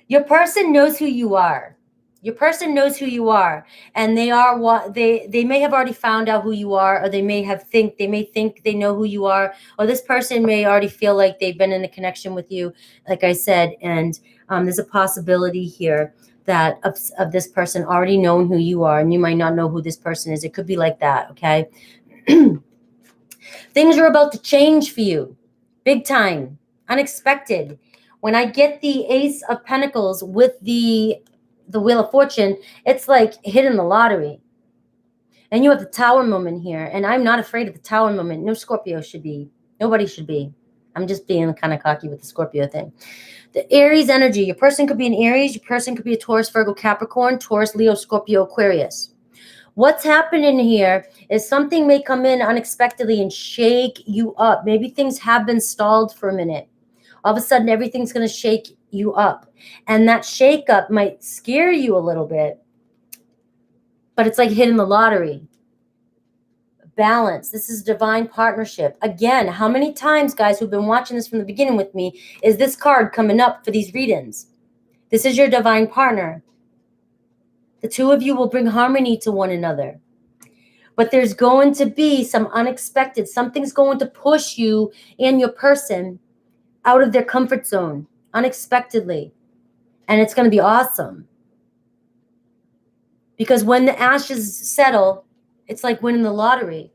Your person knows who you are. Your person knows who you are, and they are what they may have already found out who you are, or they may think they know who you are, or this person may already feel like they've been in a connection with you, like I said, and there's a possibility here that of this person already knowing who you are, and you might not know who this person is. It could be like that, okay? Things are about to change for you, big time, unexpected. When I get the Ace of Pentacles with the Wheel of Fortune, it's like hitting the lottery. And you have the Tower moment here. And I'm not afraid of the Tower moment. No Scorpio should be. Nobody should be. I'm just being kind of cocky with the Scorpio thing. The Aries energy. Your person could be an Aries. Your person could be a Taurus, Virgo, Capricorn, Taurus, Leo, Scorpio, Aquarius. What's happening here is something may come in unexpectedly and shake you up. Maybe things have been stalled for a minute. All of a sudden, everything's going to shake you up. And that shake up might scare you a little bit, but it's like hitting the lottery. Balance. This is divine partnership. Again, how many times, guys who've been watching this from the beginning with me, is this card coming up for these readings? This is your divine partner. The two of you will bring harmony to one another. But there's going to be some unexpected, something's going to push you and your person out of their comfort zone unexpectedly. And it's going to be awesome. Because when the ashes settle, it's like winning the lottery.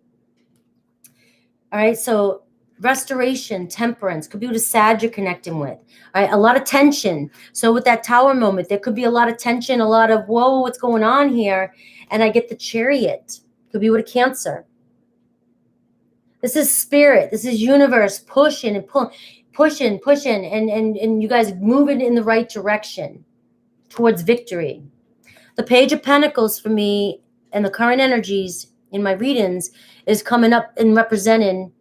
All right, so restoration, temperance, could be with a Sag you're connecting with. All right, a lot of tension. So with that Tower moment, there could be a lot of tension, a lot of, whoa, what's going on here? And I get the Chariot. Could be with a Cancer. This is spirit. This is universe pushing and pulling. Pushing, and you guys moving in the right direction towards victory. The Page of Pentacles for me and the current energies in my readings is coming up and representing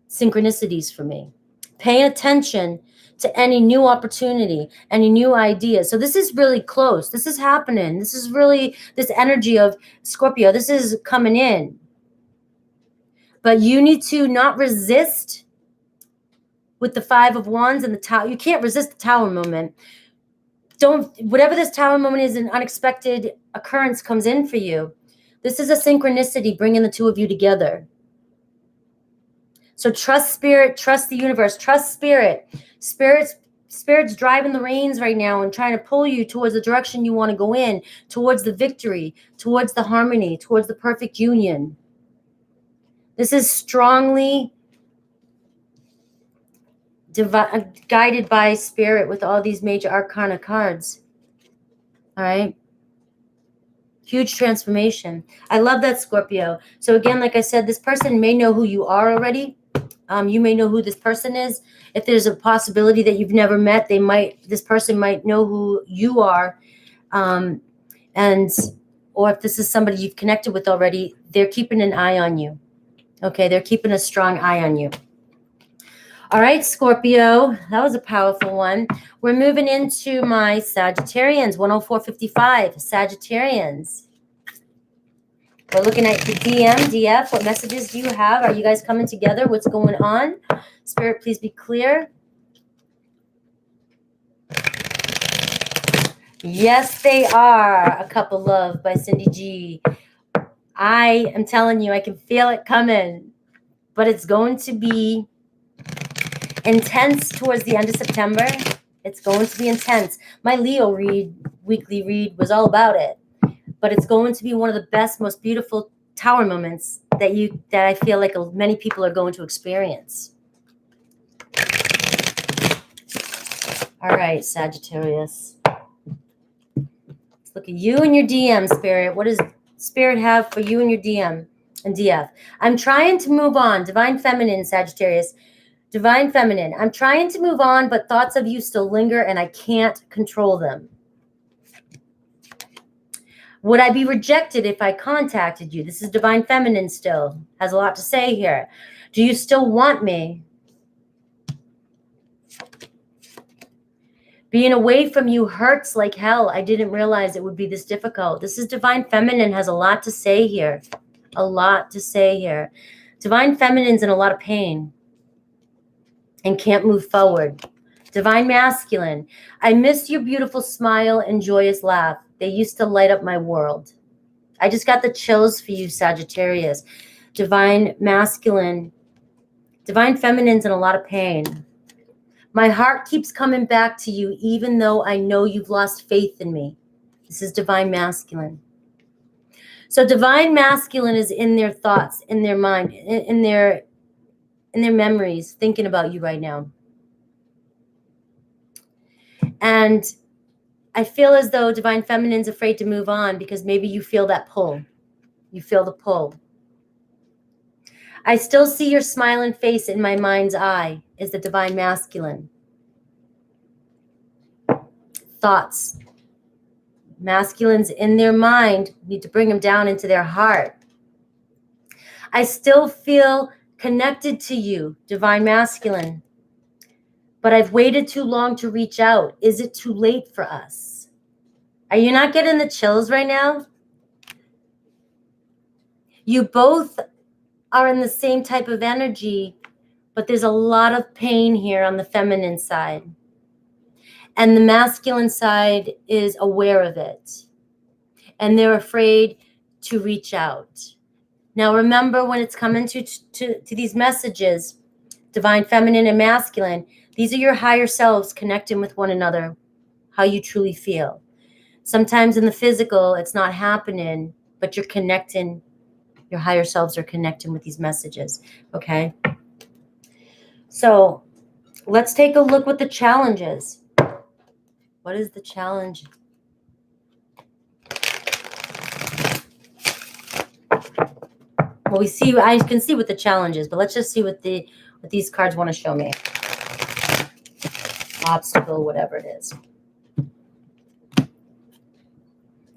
synchronicities for me. Paying attention to any new opportunity, any new ideas. So this is really close. This is happening. This is really this energy of Scorpio. This is coming in. But you need to not resist with the Five of Wands and the Tower. You can't resist the Tower moment. Whatever this Tower moment is, an unexpected occurrence comes in for you. This is a synchronicity bringing the two of you together. So trust spirit, trust the universe, trust spirit. Spirit Spirit's driving the reins right now and trying to pull you towards the direction you want to go in, towards the victory, towards the harmony, towards the perfect union. This is strongly guided by Spirit with all these major arcana cards. All right. Huge transformation. I love that, Scorpio. So again, like I said, this person may know who you are already. You may know who this person is. If there's a possibility that you've never met, this person might know who you are. Or if this is somebody you've connected with already, they're keeping an eye on you. Okay, they're keeping a strong eye on you. All right, Scorpio, that was a powerful one. We're moving into my Sagittarians, 10455, Sagittarians. We're looking at the DM, DF. What messages do you have? Are you guys coming together? What's going on? Spirit, please be clear. Yes, they are. A Cup of Love by Cindy G. I am telling you, I can feel it coming. But it's going to be intense towards the end of September. It's going to be intense. My Leo weekly read was all about it. But it's going to be one of the best, most beautiful tower moments that I feel like many people are going to experience. All right, Sagittarius. Let's look at you and your DM, Spirit. What does Spirit have for you and your DM and DF? I'm trying to move on. Divine Feminine, Sagittarius. Divine Feminine. I'm trying to move on, but thoughts of you still linger and I can't control them. Would I be rejected if I contacted you? This is Divine Feminine still. Has a lot to say here. Do you still want me? Being away from you hurts like hell. I didn't realize it would be this difficult. This is Divine Feminine, has a lot to say here. A lot to say here. Divine Feminine's in a lot of pain and can't move forward. Divine Masculine. I miss your beautiful smile and joyous laugh. They used to light up my world. I just got the chills for you, Sagittarius. Divine Masculine. Divine Feminine's in a lot of pain. My heart keeps coming back to you, even though I know you've lost faith in me. This is Divine Masculine. So Divine Masculine is in their thoughts, in their mind, in their memories, thinking about you right now. And I feel as though Divine Feminine's afraid to move on because maybe you feel that pull. You feel the pull. I still see your smiling face in my mind's eye, is the Divine Masculine. Thoughts. Masculines in their mind, need to bring them down into their heart. I still feel connected to you, Divine Masculine. But I've waited too long to reach out. Is it too late for us? Are you not getting the chills right now? You both are in the same type of energy, but there's a lot of pain here on the feminine side. And the masculine side is aware of it. And they're afraid to reach out. Now remember, when it's coming to these messages, Divine Feminine and Masculine, these are your higher selves connecting with one another, how you truly feel. Sometimes in the physical, it's not happening, but you're connecting. Your higher selves are connecting with these messages, okay? So let's take a look what the challenge is. What is the challenge? Well, I can see what the challenge is, but let's just see what these cards want to show me. Obstacle, whatever it is.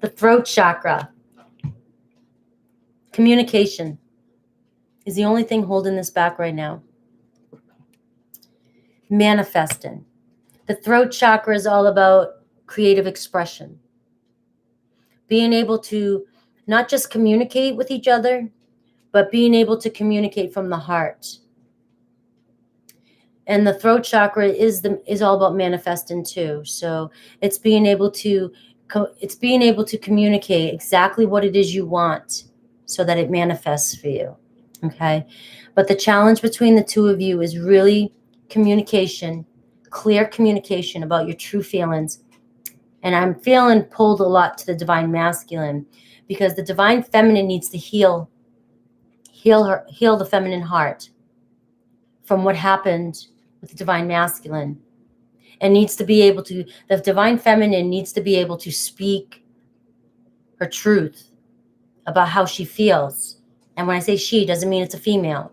The throat chakra. Communication is the only thing holding this back right now. Manifesting. The throat chakra is all about creative expression. Being able to not just communicate with each other, but being able to communicate from the heart. And the throat chakra is all about manifesting too. So it's being able to communicate exactly what it is you want so that it manifests for you. Okay? But the challenge between the two of you is really communication, clear communication about your true feelings. And I'm feeling pulled a lot to the divine masculine, because the divine feminine needs to heal the feminine heart from what happened with the divine masculine, and needs to be able to, the divine feminine needs to be able to speak her truth about how she feels. And when I say she, doesn't mean it's a female.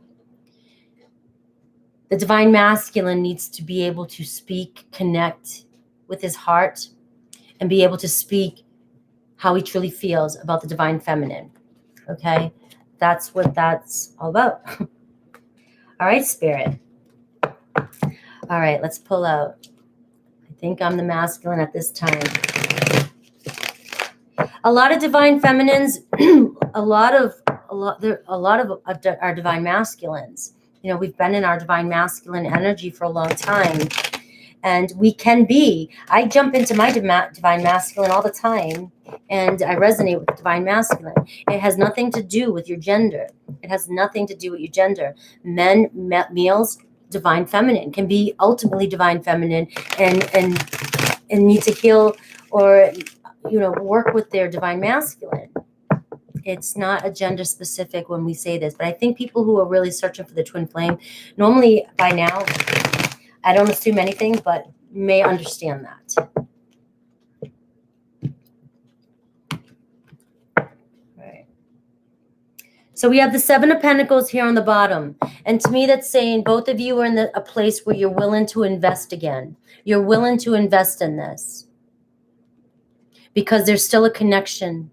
The divine masculine needs to be able to speak, connect with his heart, and be able to speak how he truly feels about the divine feminine. Okay? That's what that's all about. All right, Spirit. All right, let's pull out. I think I'm the masculine at this time. A lot of divine feminines, a lot of our divine masculines. You know, we've been in our divine masculine energy for a long time, and we can be. I jump into my divine masculine all the time, and I resonate with the divine masculine. It has nothing to do with your gender. It has nothing to do with your gender. Males, divine feminine, can be ultimately divine feminine and need to heal or, you know, work with their divine masculine. It's not a gender specific when we say this, but I think people who are really searching for the twin flame, normally by now, I don't assume anything, but may understand that. Right. So we have the Seven of Pentacles here on the bottom. And to me, that's saying both of you are in a place where you're willing to invest again. You're willing to invest in this, because there's still a connection,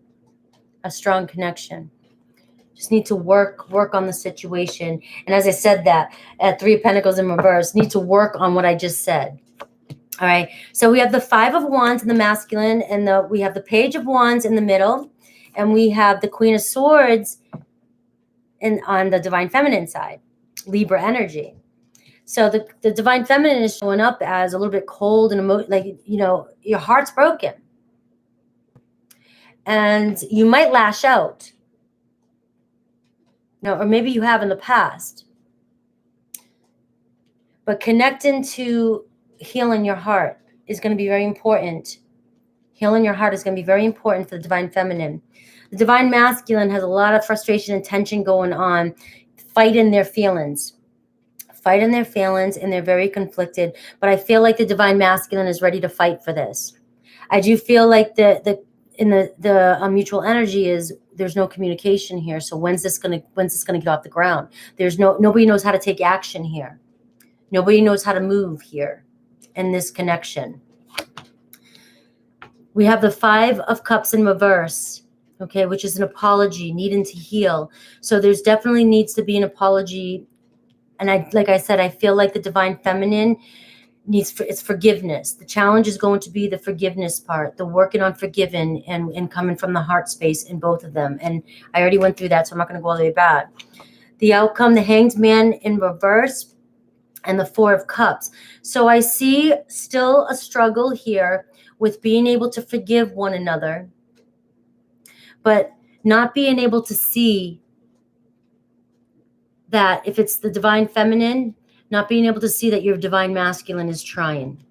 a strong connection. Just need to work on the situation. And as I said that, at Three of Pentacles in reverse, need to work on what I just said. All right. So we have the Five of Wands in the masculine, and we have the Page of Wands in the middle, and we have the Queen of Swords on the divine feminine side, Libra energy. So the divine feminine is showing up as a little bit cold and like, you know, your heart's broken. And you might lash out. No, or maybe you have in the past. But connecting to healing your heart is going to be very important. Healing your heart is going to be very important for the divine feminine. The divine masculine has a lot of frustration and tension going on, fighting their feelings. And they're very conflicted. But I feel like the divine masculine is ready to fight for this. I do feel like the mutual energy is there's no communication here. So when's this gonna get off the ground? Nobody knows how to take action here. Nobody knows how to move here in this connection. We have the Five of Cups in reverse, okay, which is an apology, needing to heal. So there's definitely needs to be an apology. And like I said, I feel like the divine feminine it's forgiveness. The challenge is going to be the forgiveness part, the working on forgiving and coming from the heart space in both of them. And I already went through that, so I'm not going to go all the way back. The outcome, the Hanged Man in reverse, and the Four of Cups. So I see still a struggle here with being able to forgive one another, but not being able to see that if it's the divine feminine, not being able to see that your divine masculine is trying.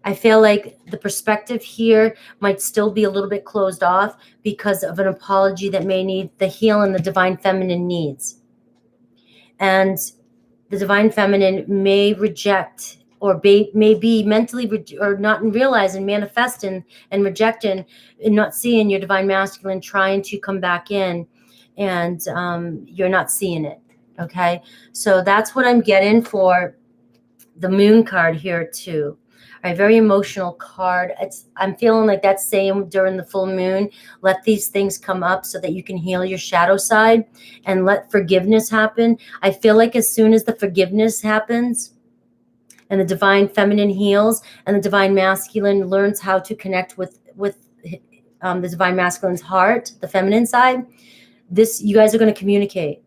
I feel like the perspective here might still be a little bit closed off because of an apology that may need the healing the divine feminine needs. And the divine feminine may reject or may be mentally or not realizing, manifesting and rejecting and not seeing your divine masculine trying to come back in, and you're not seeing it. Okay, so that's what I'm getting for the Moon card here too. All right, very emotional card. I'm feeling like that's saying during the full moon, let these things come up so that you can heal your shadow side and let forgiveness happen. I feel like as soon as the forgiveness happens and the divine feminine heals and the divine masculine learns how to connect with the divine masculine's heart, the feminine side, you guys are going to communicate.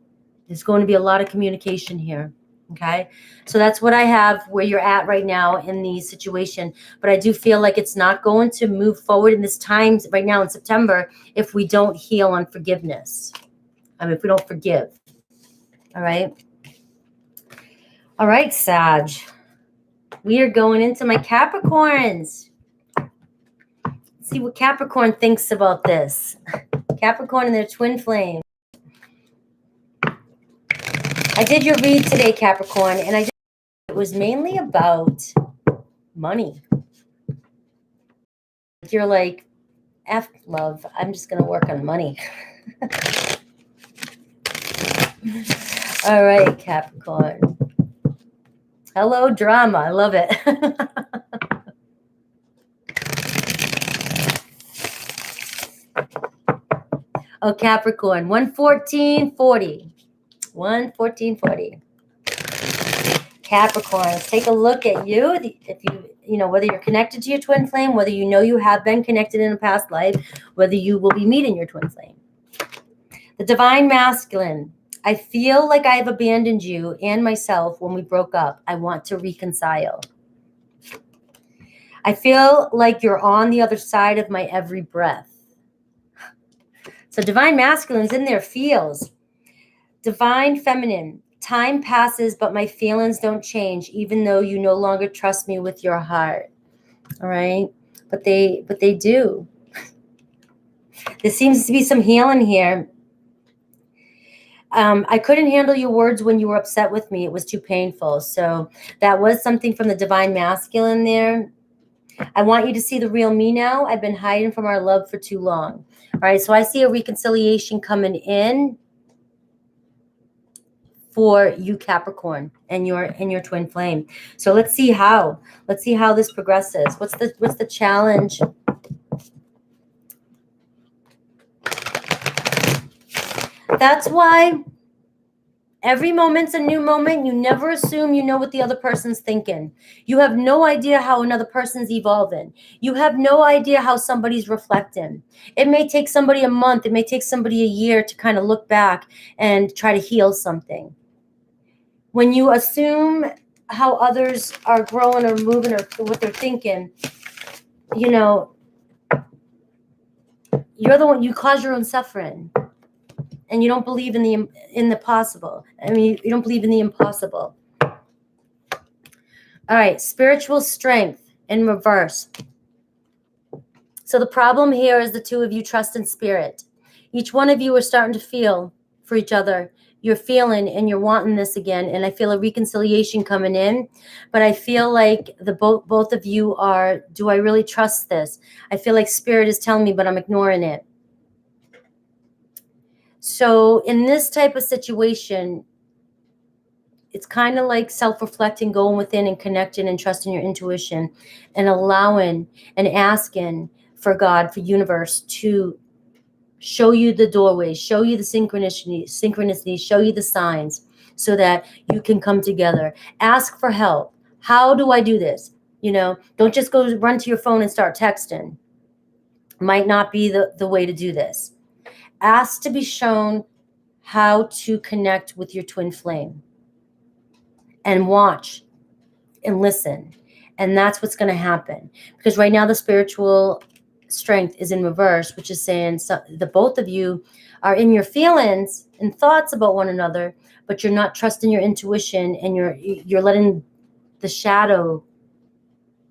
There's going to be a lot of communication here. Okay. So that's what I have where you're at right now in the situation. But I do feel like it's not going to move forward in this time right now in September if we don't heal on forgiveness. If we don't forgive. All right. All right, Sag. We are going into my Capricorns. Let's see what Capricorn thinks about this. Capricorn and their twin flame. I did your read today, Capricorn, and it was mainly about money. You're like, F love, I'm just going to work on money. All right, Capricorn. Hello, drama. I love it. Oh, Capricorn, 11440. 11440. Capricorn, let's take a look at you. If you know, whether you're connected to your twin flame, whether you know you have been connected in a past life, whether you will be meeting your twin flame. The divine masculine. I feel like I have abandoned you and myself when we broke up. I want to reconcile. I feel like you're on the other side of my every breath. So divine masculine's in there, feels. Divine feminine. Time passes, but my feelings don't change, even though you no longer trust me with your heart. All right? But they do. There seems to be some healing here. I couldn't handle your words when you were upset with me. It was too painful. So that was something from the divine masculine there. I want you to see the real me now. I've been hiding from our love for too long. All right, so I see a reconciliation coming in for you, Capricorn, and your twin flame. So let's see how this progresses. What's the challenge? That's why every moment's a new moment. You never assume you know what the other person's thinking. You have no idea how another person's evolving. You have no idea how somebody's reflecting. It may take somebody a month. It may take somebody a year to kind of look back and try to heal something. When you assume how others are growing or moving or what they're thinking, you know, you're the one, you cause your own suffering. And you don't believe in the possible. I mean, you don't believe in the impossible. All right, spiritual strength in reverse. So the problem here is the two of you trust in spirit. Each one of you are starting to feel for each other. You're feeling and you're wanting this again. And I feel a reconciliation coming in. But I feel like both of you are, do I really trust this? I feel like spirit is telling me, but I'm ignoring it. So in this type of situation, it's kind of like self-reflecting, going within and connecting and trusting your intuition and allowing and asking for God, for universe to show you the doorways, show you the synchronicity, show you the signs so that you can come together. Ask for help. How do I do this? You know, don't just go run to your phone and start texting. Might not be the way to do this. Ask to be shown how to connect with your twin flame and watch and listen. And that's what's going to happen. Because right now the spiritual strength is in reverse, which is saying the both of you are in your feelings and thoughts about one another, but you're not trusting your intuition and you're letting the shadow,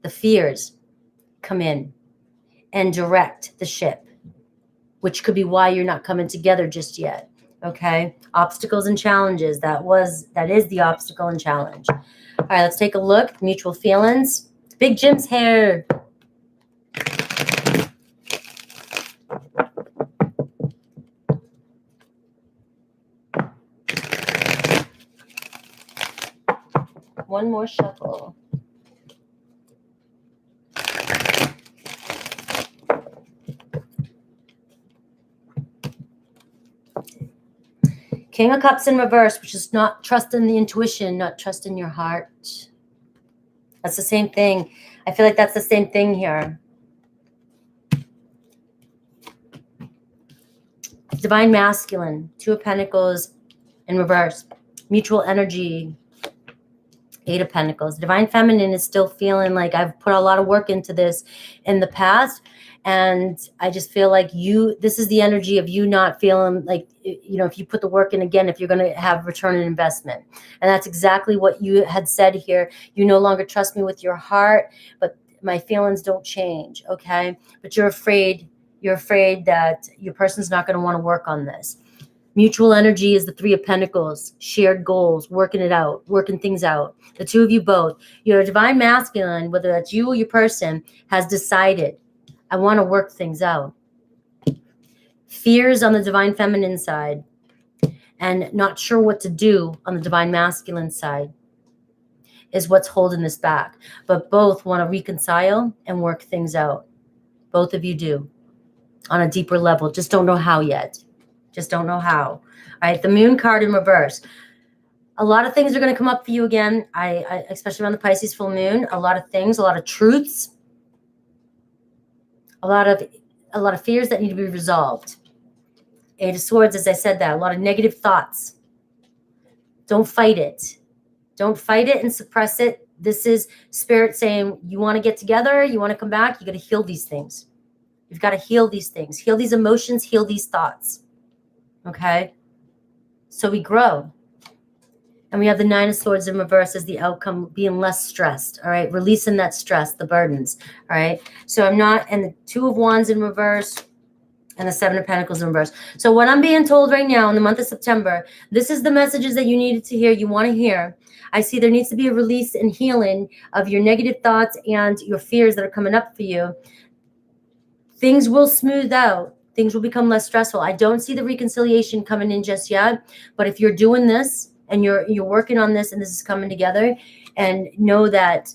the fears come in and direct the ship, which could be why you're not coming together just yet. Okay, obstacles and challenges. That is the obstacle and challenge. All right, let's take a look. Mutual feelings. Big Jim's hair. One more shuffle. King of Cups in reverse, which is not trusting the intuition, not trusting your heart. That's the same thing. I feel like that's the same thing here. Divine Masculine, Two of Pentacles in reverse. Mutual energy, Eight of Pentacles. Divine Feminine is still feeling like I've put a lot of work into this in the past, And I just feel like this is the energy of you not feeling like, if you put the work in again, if you're going to have return on investment. And that's exactly what you had said here. You no longer trust me with your heart, but my feelings don't change. Okay. But you're afraid that your person's not going to want to work on this. Mutual energy is the Three of Pentacles, shared goals, working it out, working things out. The two of you both, your divine masculine, whether that's you or your person, has decided, I want to work things out. Fears on the divine feminine side and not sure what to do on the divine masculine side is what's holding this back. But both want to reconcile and work things out. Both of you do on a deeper level. Just don't know how yet. Just don't know how. All right, the Moon card in reverse. A lot of things are going to come up for you again. I especially around the Pisces full moon. A lot of things, a lot of truths, a lot of fears that need to be resolved. Eight of Swords, as I said that, a lot of negative thoughts. Don't fight it. Don't fight it and suppress it. This is Spirit saying, you want to get together, you want to come back, you got to heal these things. You've got to heal these things, heal these emotions, heal these thoughts. Okay? So we grow. And we have the Nine of Swords in reverse as the outcome, being less stressed. All right? Releasing that stress, the burdens. All right? So and the Two of Wands in reverse and the Seven of Pentacles in reverse. So what I'm being told right now in the month of September, this is the messages that you needed to hear, you want to hear. I see there needs to be a release and healing of your negative thoughts and your fears that are coming up for you. Things will smooth out. Things will become less stressful. I don't see the reconciliation coming in just yet, but if you're doing this and you're working on this and this is coming together, and know that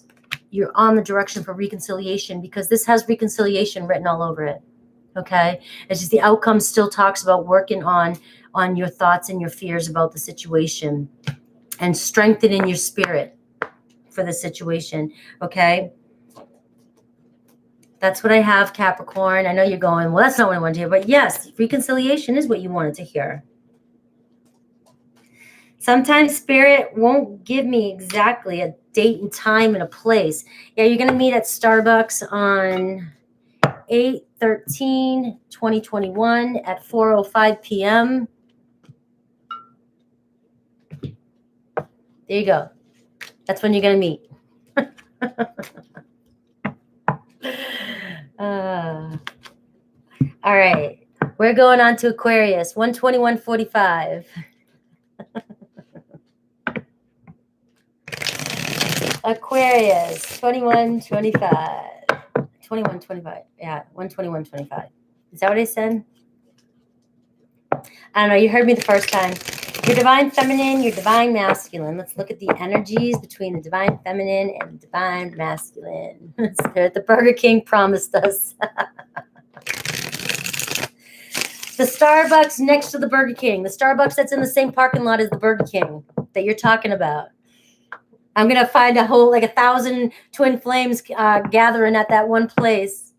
you're on the direction for reconciliation, because this has reconciliation written all over it. Okay? It's just the outcome still talks about working on your thoughts and your fears about the situation and strengthening your spirit for the situation. Okay? That's what I have, Capricorn. I know you're going, well, that's not what I wanted to hear. But yes, reconciliation is what you wanted to hear. Sometimes Spirit won't give me exactly a date and time and a place. Yeah, you're going to meet at Starbucks on 8/13/2021 at 4:05 p.m. There you go. That's when you're going to meet. All right. We're going on to Aquarius, 121:45. Aquarius, 21:25. 21:25. Yeah, 121:25. Is that what I said? I don't know. You heard me the first time. Your divine feminine, your divine masculine. Let's look at the energies between the divine feminine and the divine masculine. The Burger King promised us. The Starbucks next to the Burger King. The Starbucks that's in the same parking lot as the Burger King that you're talking about. I'm going to find a whole, 1,000 twin flames gathering at that one place.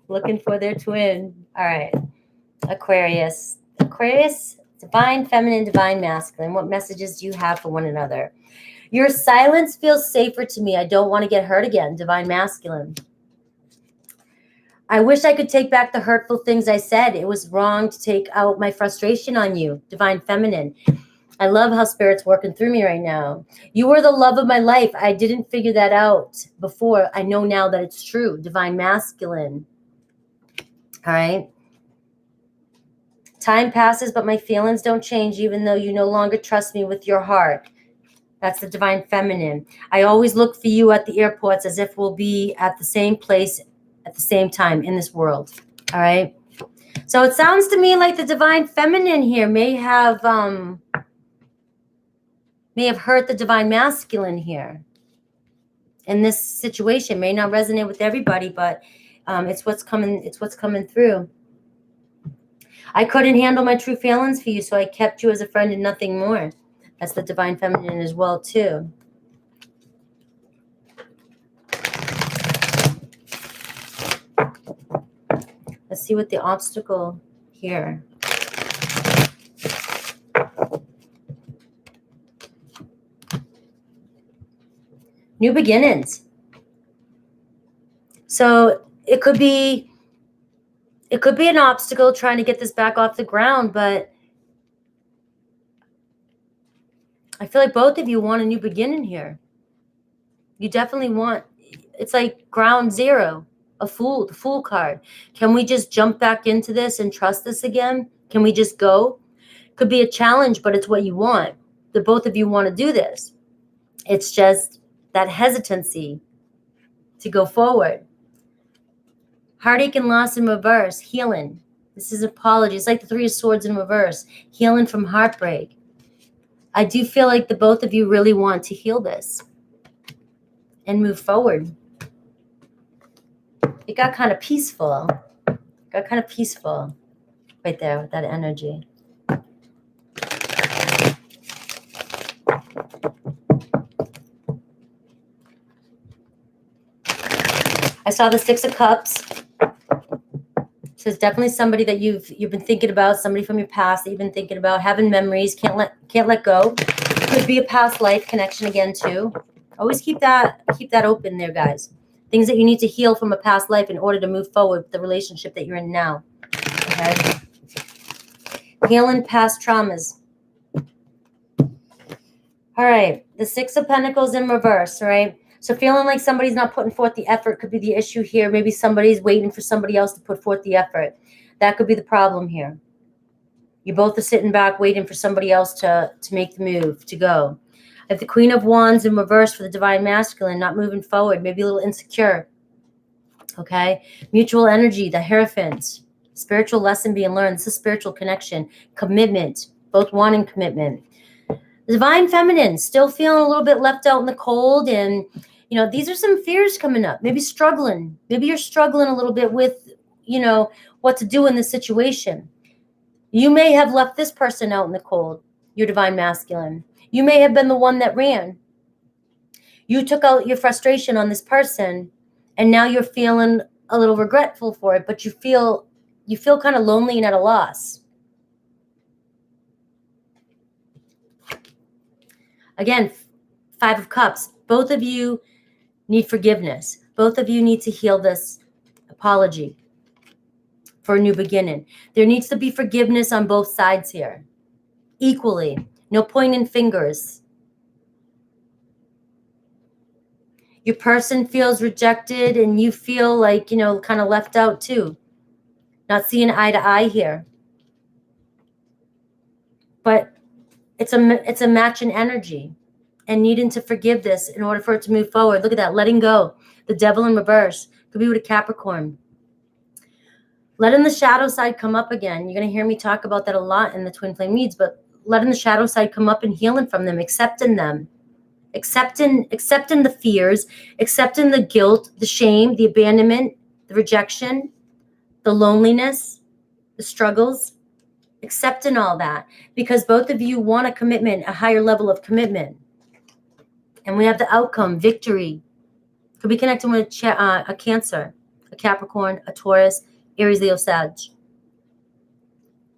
Looking for their twin. All right. Aquarius. Aquarius, divine feminine, divine masculine. What messages do you have for one another? Your silence feels safer to me. I don't want to get hurt again. Divine masculine. I wish I could take back the hurtful things I said. It was wrong to take out my frustration on you. Divine feminine. I love how Spirit's working through me right now. You were the love of my life. I didn't figure that out before. I know now that it's true. Divine masculine. All right. Time passes, but my feelings don't change, even though you no longer trust me with your heart. That's the divine feminine. I always look for you at the airports as if we'll be at the same place at the same time in this world. All right. So it sounds to me like the divine feminine here may have hurt the divine masculine here in this situation. May not resonate with everybody, but it's what's coming. It's what's coming through. I couldn't handle my true feelings for you, so I kept you as a friend and nothing more. That's the divine feminine as well, too. Let's see what the obstacle here. New beginnings. So it could be an obstacle trying to get this back off the ground, but I feel like both of you want a new beginning here. You definitely want, it's like ground zero, the fool card. Can we just jump back into this and trust this again? Can we just go? Could be a challenge, but it's what you want. The both of you want to do this. It's just that hesitancy to go forward. Heartache and loss in reverse, healing. This is apology. It's like the Three of Swords in reverse, healing from heartbreak. I do feel like the both of you really want to heal this and move forward. It got kind of peaceful. Got kind of peaceful right there with that energy. I saw the Six of Cups. So it's definitely somebody that you've been thinking about, somebody from your past that you've been thinking about, having memories, can't let go. Could be a past life connection again too. Always keep that open there, guys. Things that you need to heal from a past life in order to move forward with the relationship that you're in now. Okay? Healing past traumas. All right, the Six of Pentacles in reverse, right? So feeling like somebody's not putting forth the effort could be the issue here. Maybe somebody's waiting for somebody else to put forth the effort. That could be the problem here. You both are sitting back waiting for somebody else to make the move, to go. I have the Queen of Wands in reverse for the Divine Masculine, not moving forward, maybe a little insecure. Okay? Mutual energy, the Hierophant. Spiritual lesson being learned. This is spiritual connection. Commitment. Both wanting commitment. The Divine Feminine, still feeling a little bit left out in the cold, and you know, these are some fears coming up. Maybe struggling. Maybe you're struggling a little bit with, you know, what to do in this situation. You may have left this person out in the cold, your Divine Masculine. You may have been the one that ran. You took out your frustration on this person, and now you're feeling a little regretful for it, but you feel kind of lonely and at a loss. Again, Five of Cups. Both of you need forgiveness. Both of you need to heal this apology for a new beginning. There needs to be forgiveness on both sides here, equally. No pointing fingers. Your person feels rejected and you feel like, you know, kind of left out too. Not seeing eye to eye here. But it's a match in energy. And needing to forgive this in order for it to move forward. Look at that, letting go. The Devil in reverse. Could be with a Capricorn. Letting the shadow side come up again. You're going to hear me talk about that a lot in the Twin Flame Reads, but letting the shadow side come up and healing from them, accepting them. Accepting the fears, accepting the guilt, the shame, the abandonment, the rejection, the loneliness, the struggles. Accepting all that. Because both of you want a commitment, a higher level of commitment. And we have the outcome, victory. Could be connected with a Cancer, a Capricorn, a Taurus, Aries, Leo, Sag.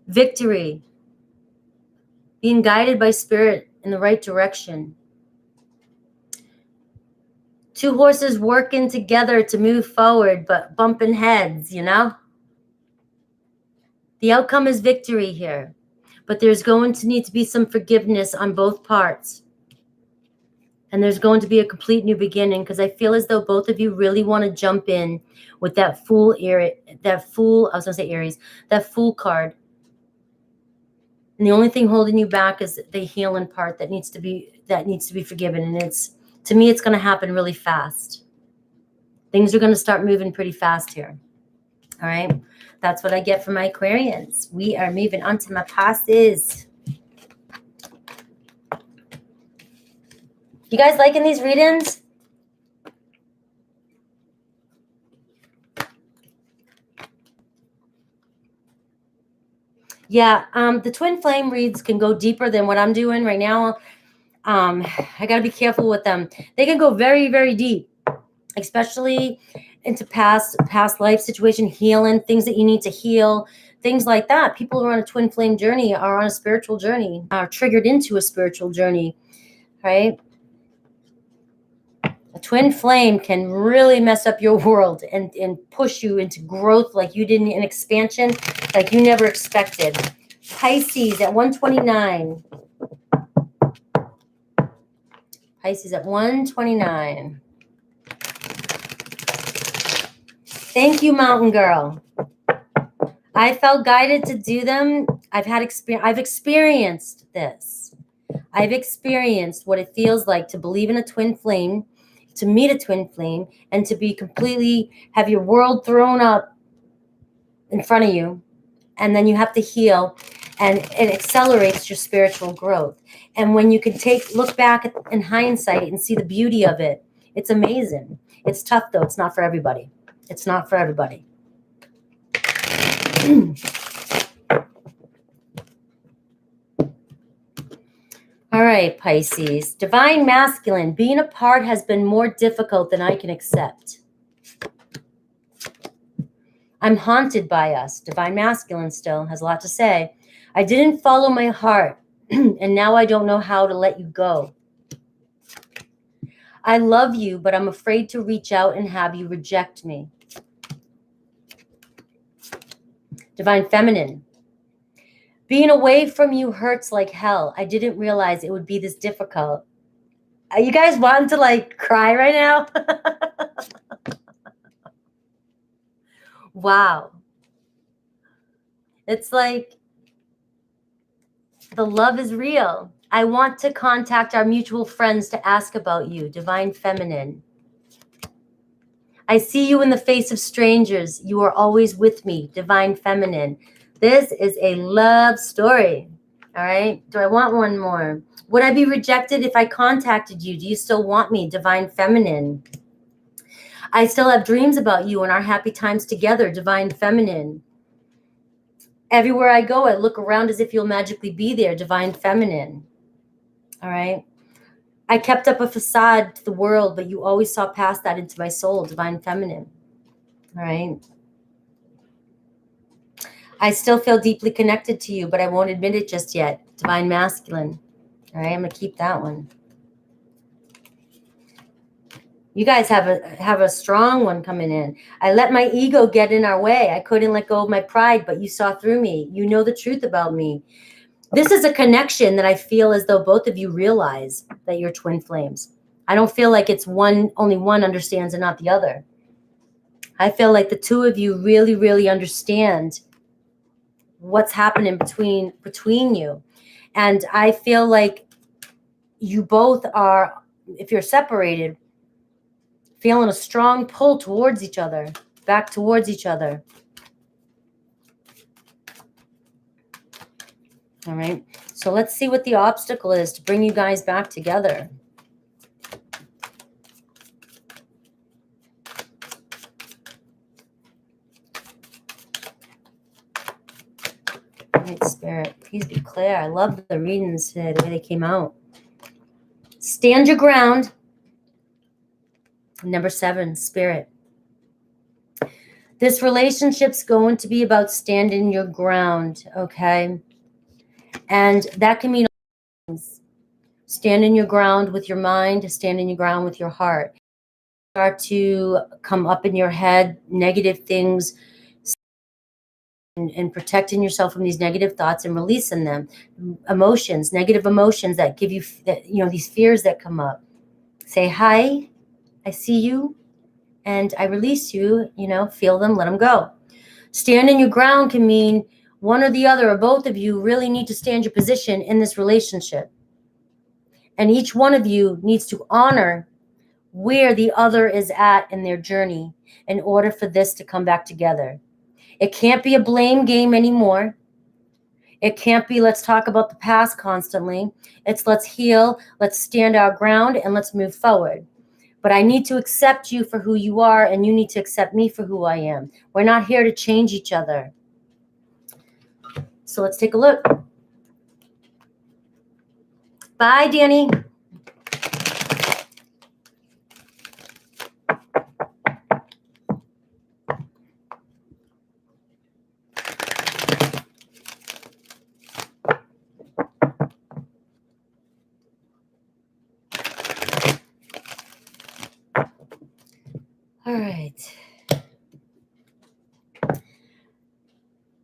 Victory. Being guided by spirit in the right direction. Two horses working together to move forward, but bumping heads, you know? The outcome is victory here. But there's going to need to be some forgiveness on both parts. And there's going to be a complete new beginning, because I feel as though both of you really want to jump in with that fool card. And the only thing holding you back is the healing part that needs to be forgiven. And to me, it's going to happen really fast. Things are going to start moving pretty fast here. All right. That's what I get from my Aquarians. We are moving on to my Pisces. You guys liking these readings? Yeah, the Twin Flame reads can go deeper than what I'm doing right now. I got to be careful with them. They can go very, very deep, especially into past life situation, healing, things that you need to heal, things like that. People who are on a Twin Flame journey are on a spiritual journey, are triggered into a spiritual journey, right? A twin flame can really mess up your world and push you into growth like you didn't, in expansion like you never expected. Pisces at 129. Pisces at 129. Thank you, Mountain Girl. I felt guided to do them. I've experienced this. I've experienced what it feels like to believe in a twin flame, to meet a twin flame, and to be completely, have your world thrown up in front of you. And then you have to heal, and it accelerates your spiritual growth. And when you can look back in hindsight and see the beauty of it, it's amazing. It's tough though. It's not for everybody. It's not for everybody. All right, Pisces. Divine Masculine. Being apart has been more difficult than I can accept. I'm haunted by us. Divine Masculine still has a lot to say. I didn't follow my heart, and now I don't know how to let you go. I love you, but I'm afraid to reach out and have you reject me. Divine Feminine. Being away from you hurts like hell. I didn't realize it would be this difficult. Are you guys wanting to like cry right now? Wow. It's like the love is real. I want to contact our mutual friends to ask about you. Divine Feminine. I see you in the face of strangers. You are always with me. Divine Feminine. This is a love story. All right. Do I want one more? Would I be rejected if I contacted you? Do you still want me? Divine Feminine. I still have dreams about you and our happy times together. Divine Feminine. Everywhere I go, I look around as if you'll magically be there. Divine Feminine. All right. I kept up a facade to the world, but you always saw past that into my soul. Divine Feminine. All right. I still feel deeply connected to you, but I won't admit it just yet. Divine Masculine. All right, I'm going to keep that one. You guys have a strong one coming in. I let my ego get in our way. I couldn't let go of my pride, but you saw through me. You know the truth about me. This is a connection that I feel as though both of you realize that you're twin flames. I don't feel like it's only one understands and not the other. I feel like the two of you really, really understand what's happening between you. And I feel like you both are, if you're separated, feeling a strong pull towards each other, back towards each other. All right. So let's see what the obstacle is to bring you guys back together. All right, Spirit, please be clear. I love the readings today, the way they came out. Stand your ground. Number 7, Spirit. This relationship's going to be about standing your ground, okay? And that can mean standing your ground with your mind, standing your ground with your heart. Start to come up in your head, negative things, and protecting yourself from these negative thoughts and releasing them. Emotions, negative emotions that give you, these fears that come up. Say, hi, I see you, and I release you, feel them, let them go. Standing your ground can mean one or the other or both of you really need to stand your position in this relationship. And each one of you needs to honor where the other is at in their journey in order for this to come back together. It can't be a blame game anymore. It can't be let's talk about the past constantly. It's let's heal, let's stand our ground, and let's move forward. But I need to accept you for who you are, and you need to accept me for who I am. We're not here to change each other. So let's take a look. Bye, Danny. right.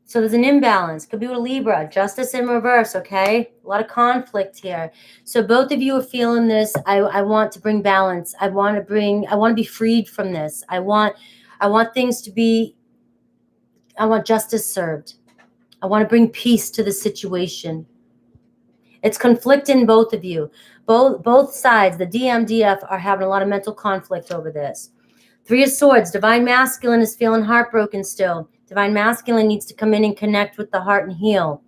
So there's an imbalance. Could be with Libra. Justice in reverse, okay? A lot of conflict here. So both of you are feeling this. I want to bring balance. I want to be freed from this. I want things to be, I want justice served. I want to bring peace to the situation. It's conflict in both of you. Both sides, the DMDF, are having a lot of mental conflict over this. Three of Swords, Divine Masculine is feeling heartbroken still. Divine Masculine needs to come in and connect with the heart and heal.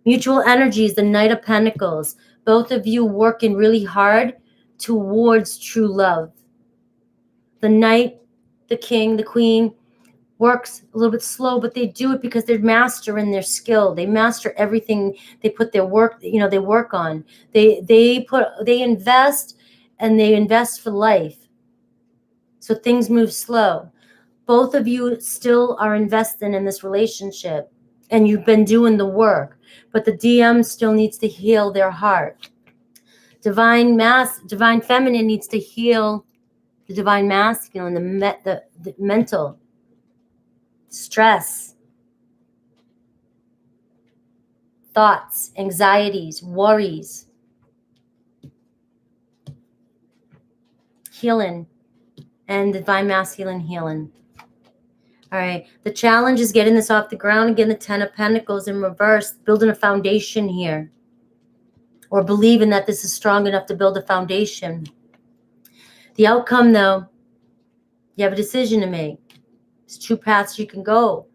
Mutual energies, the Knight of Pentacles. Both of you working really hard towards true love. The Knight, the King, the Queen works a little bit slow, but they do it because they're master in their skill. They master everything they put their work, they work on. They invest, and they invest for life. So things move slow. Both of you still are investing in this relationship, and you've been doing the work, but the DM still needs to heal their heart. Divine Feminine needs to heal the Divine Masculine, the mental stress, thoughts, anxieties, worries, healing, and Divine Masculine healing. All right. The challenge is getting this off the ground. Again, the Ten of Pentacles in reverse, building a foundation here, or believing that this is strong enough to build a foundation. The outcome, though, you have a decision to make. There's two paths you can go.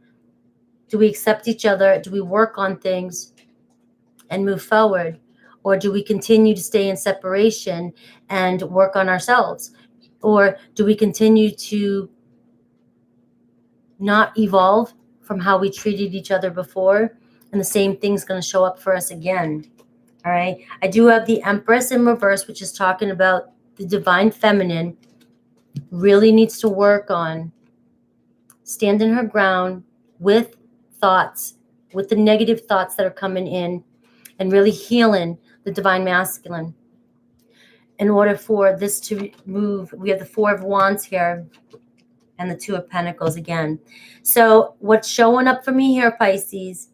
Do we accept each other? Do we work on things and move forward? Or do we continue to stay in separation and work on ourselves? Or do we continue to not evolve from how we treated each other before, and the same thing's going to show up for us again? All right. I do have the Empress in reverse, which is talking about the Divine Feminine really needs to work on standing her ground with thoughts, with the negative thoughts that are coming in, and really healing the Divine Masculine. In order for this to move, we have the Four of Wands here and the Two of Pentacles again. So what's showing up for me here, Pisces,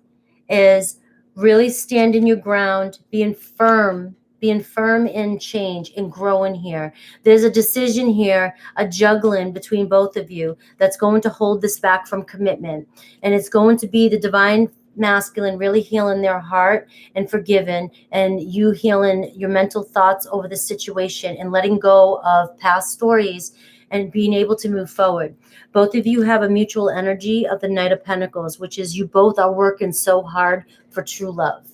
is really standing your ground, being firm in change and growing here. There's a decision here, a juggling between both of you that's going to hold this back from commitment. And it's going to be the Divine Masculine really healing their heart and forgiving, and you healing your mental thoughts over the situation and letting go of past stories and being able to move forward. Both of you have a mutual energy of the Knight of Pentacles, which is you both are working so hard for true love.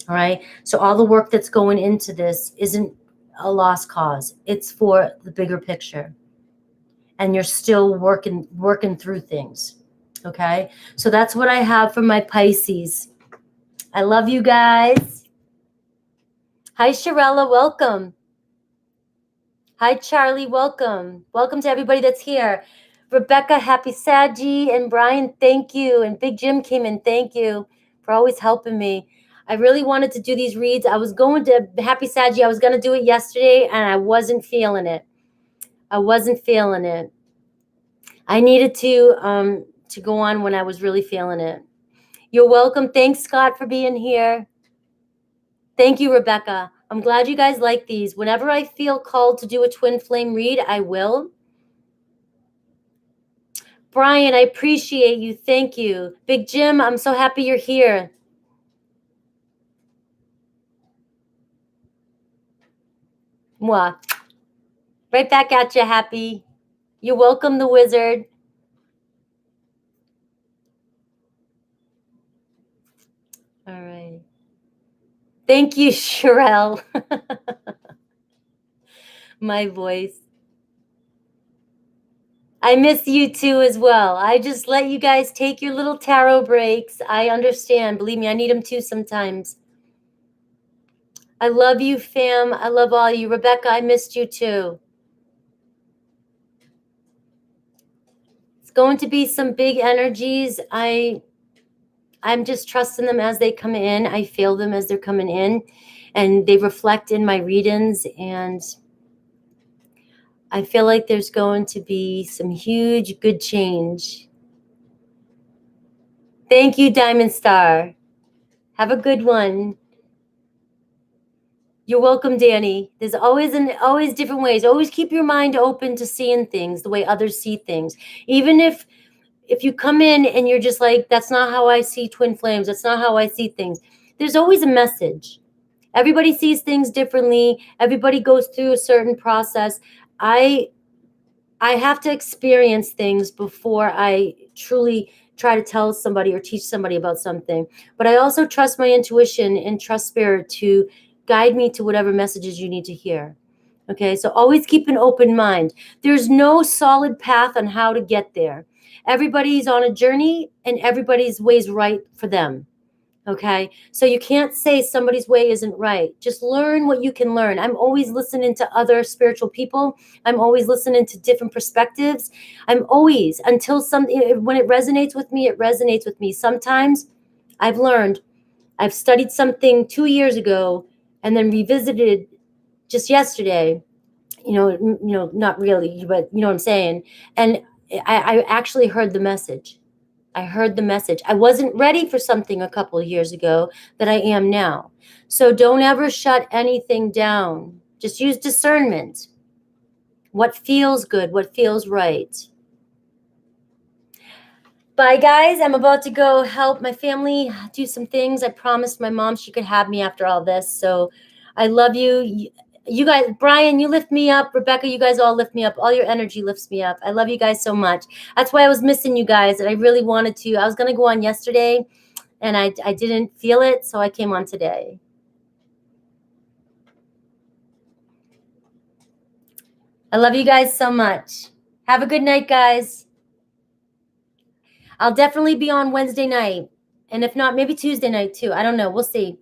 All right. So all the work that's going into this isn't a lost cause. It's for the bigger picture. And you're still working through things. Okay. So that's what I have for my Pisces. I love you guys. Hi, Sharella. Welcome. Hi, Charlie. Welcome. Welcome to everybody that's here. Rebecca, happy Saggy, and Brian, thank you. And Big Jim came in. Thank you for always helping me. I really wanted to do these reads. I was going to Happy Saggy. I was going to do it yesterday, and I wasn't feeling it. I needed to go on when I was really feeling it. You're welcome. Thanks, Scott, for being here. Thank you, Rebecca. I'm glad you guys like these. Whenever I feel called to do a twin flame read, I will. Brian, I appreciate you. Thank you. Big Jim, I'm so happy you're here. Mwah. Right back at you, Happy. You're welcome, the Wizard. All right. Thank you, Sherelle. My voice. I miss you too as well. I just let you guys take your little tarot breaks. I understand. Believe me, I need them too sometimes. I love you, fam. I love all you. Rebecca, I missed you too. It's going to be some big energies. I'm just trusting them as they come in. I feel them as they're coming in, and they reflect in my readings. And I feel like there's going to be some huge good change. Thank you, Diamond Star. Have a good one. You're welcome, Danny. There's always different ways. Always keep your mind open to seeing things the way others see things. Even if you come in and you're just like, that's not how I see twin flames, that's not how I see things, there's always a message. Everybody sees things differently. Everybody goes through a certain process. I have to experience things before I truly try to tell somebody or teach somebody about something. But I also trust my intuition and trust spirit to guide me to whatever messages you need to hear. Okay, so always keep an open mind. There's no solid path on how to get there. Everybody's on a journey and everybody's way's right for them. Okay, so you can't say somebody's way isn't right. Just learn what you can learn. I'm always listening to other spiritual people. I'm always listening to different perspectives. I'm always, until when it resonates with me, it resonates with me. Sometimes I've learned, I've studied something 2 years ago and then revisited just yesterday, not really, but you know what I'm saying. And I actually heard the message. I heard the message. I wasn't ready for something a couple of years ago that I am now. So don't ever shut anything down. Just use discernment. What feels good, what feels right. Bye, guys. I'm about to go help my family do some things. I promised my mom she could have me after all this. So I love you. You guys, Brian, you lift me up. Rebecca, you guys all lift me up. All your energy lifts me up. I love you guys so much. That's why I was missing you guys, and I really wanted to. I was going to go on yesterday, and I didn't feel it, so I came on today. I love you guys so much. Have a good night, guys. I'll definitely be on Wednesday night, and if not, maybe Tuesday night too. I don't know. We'll see.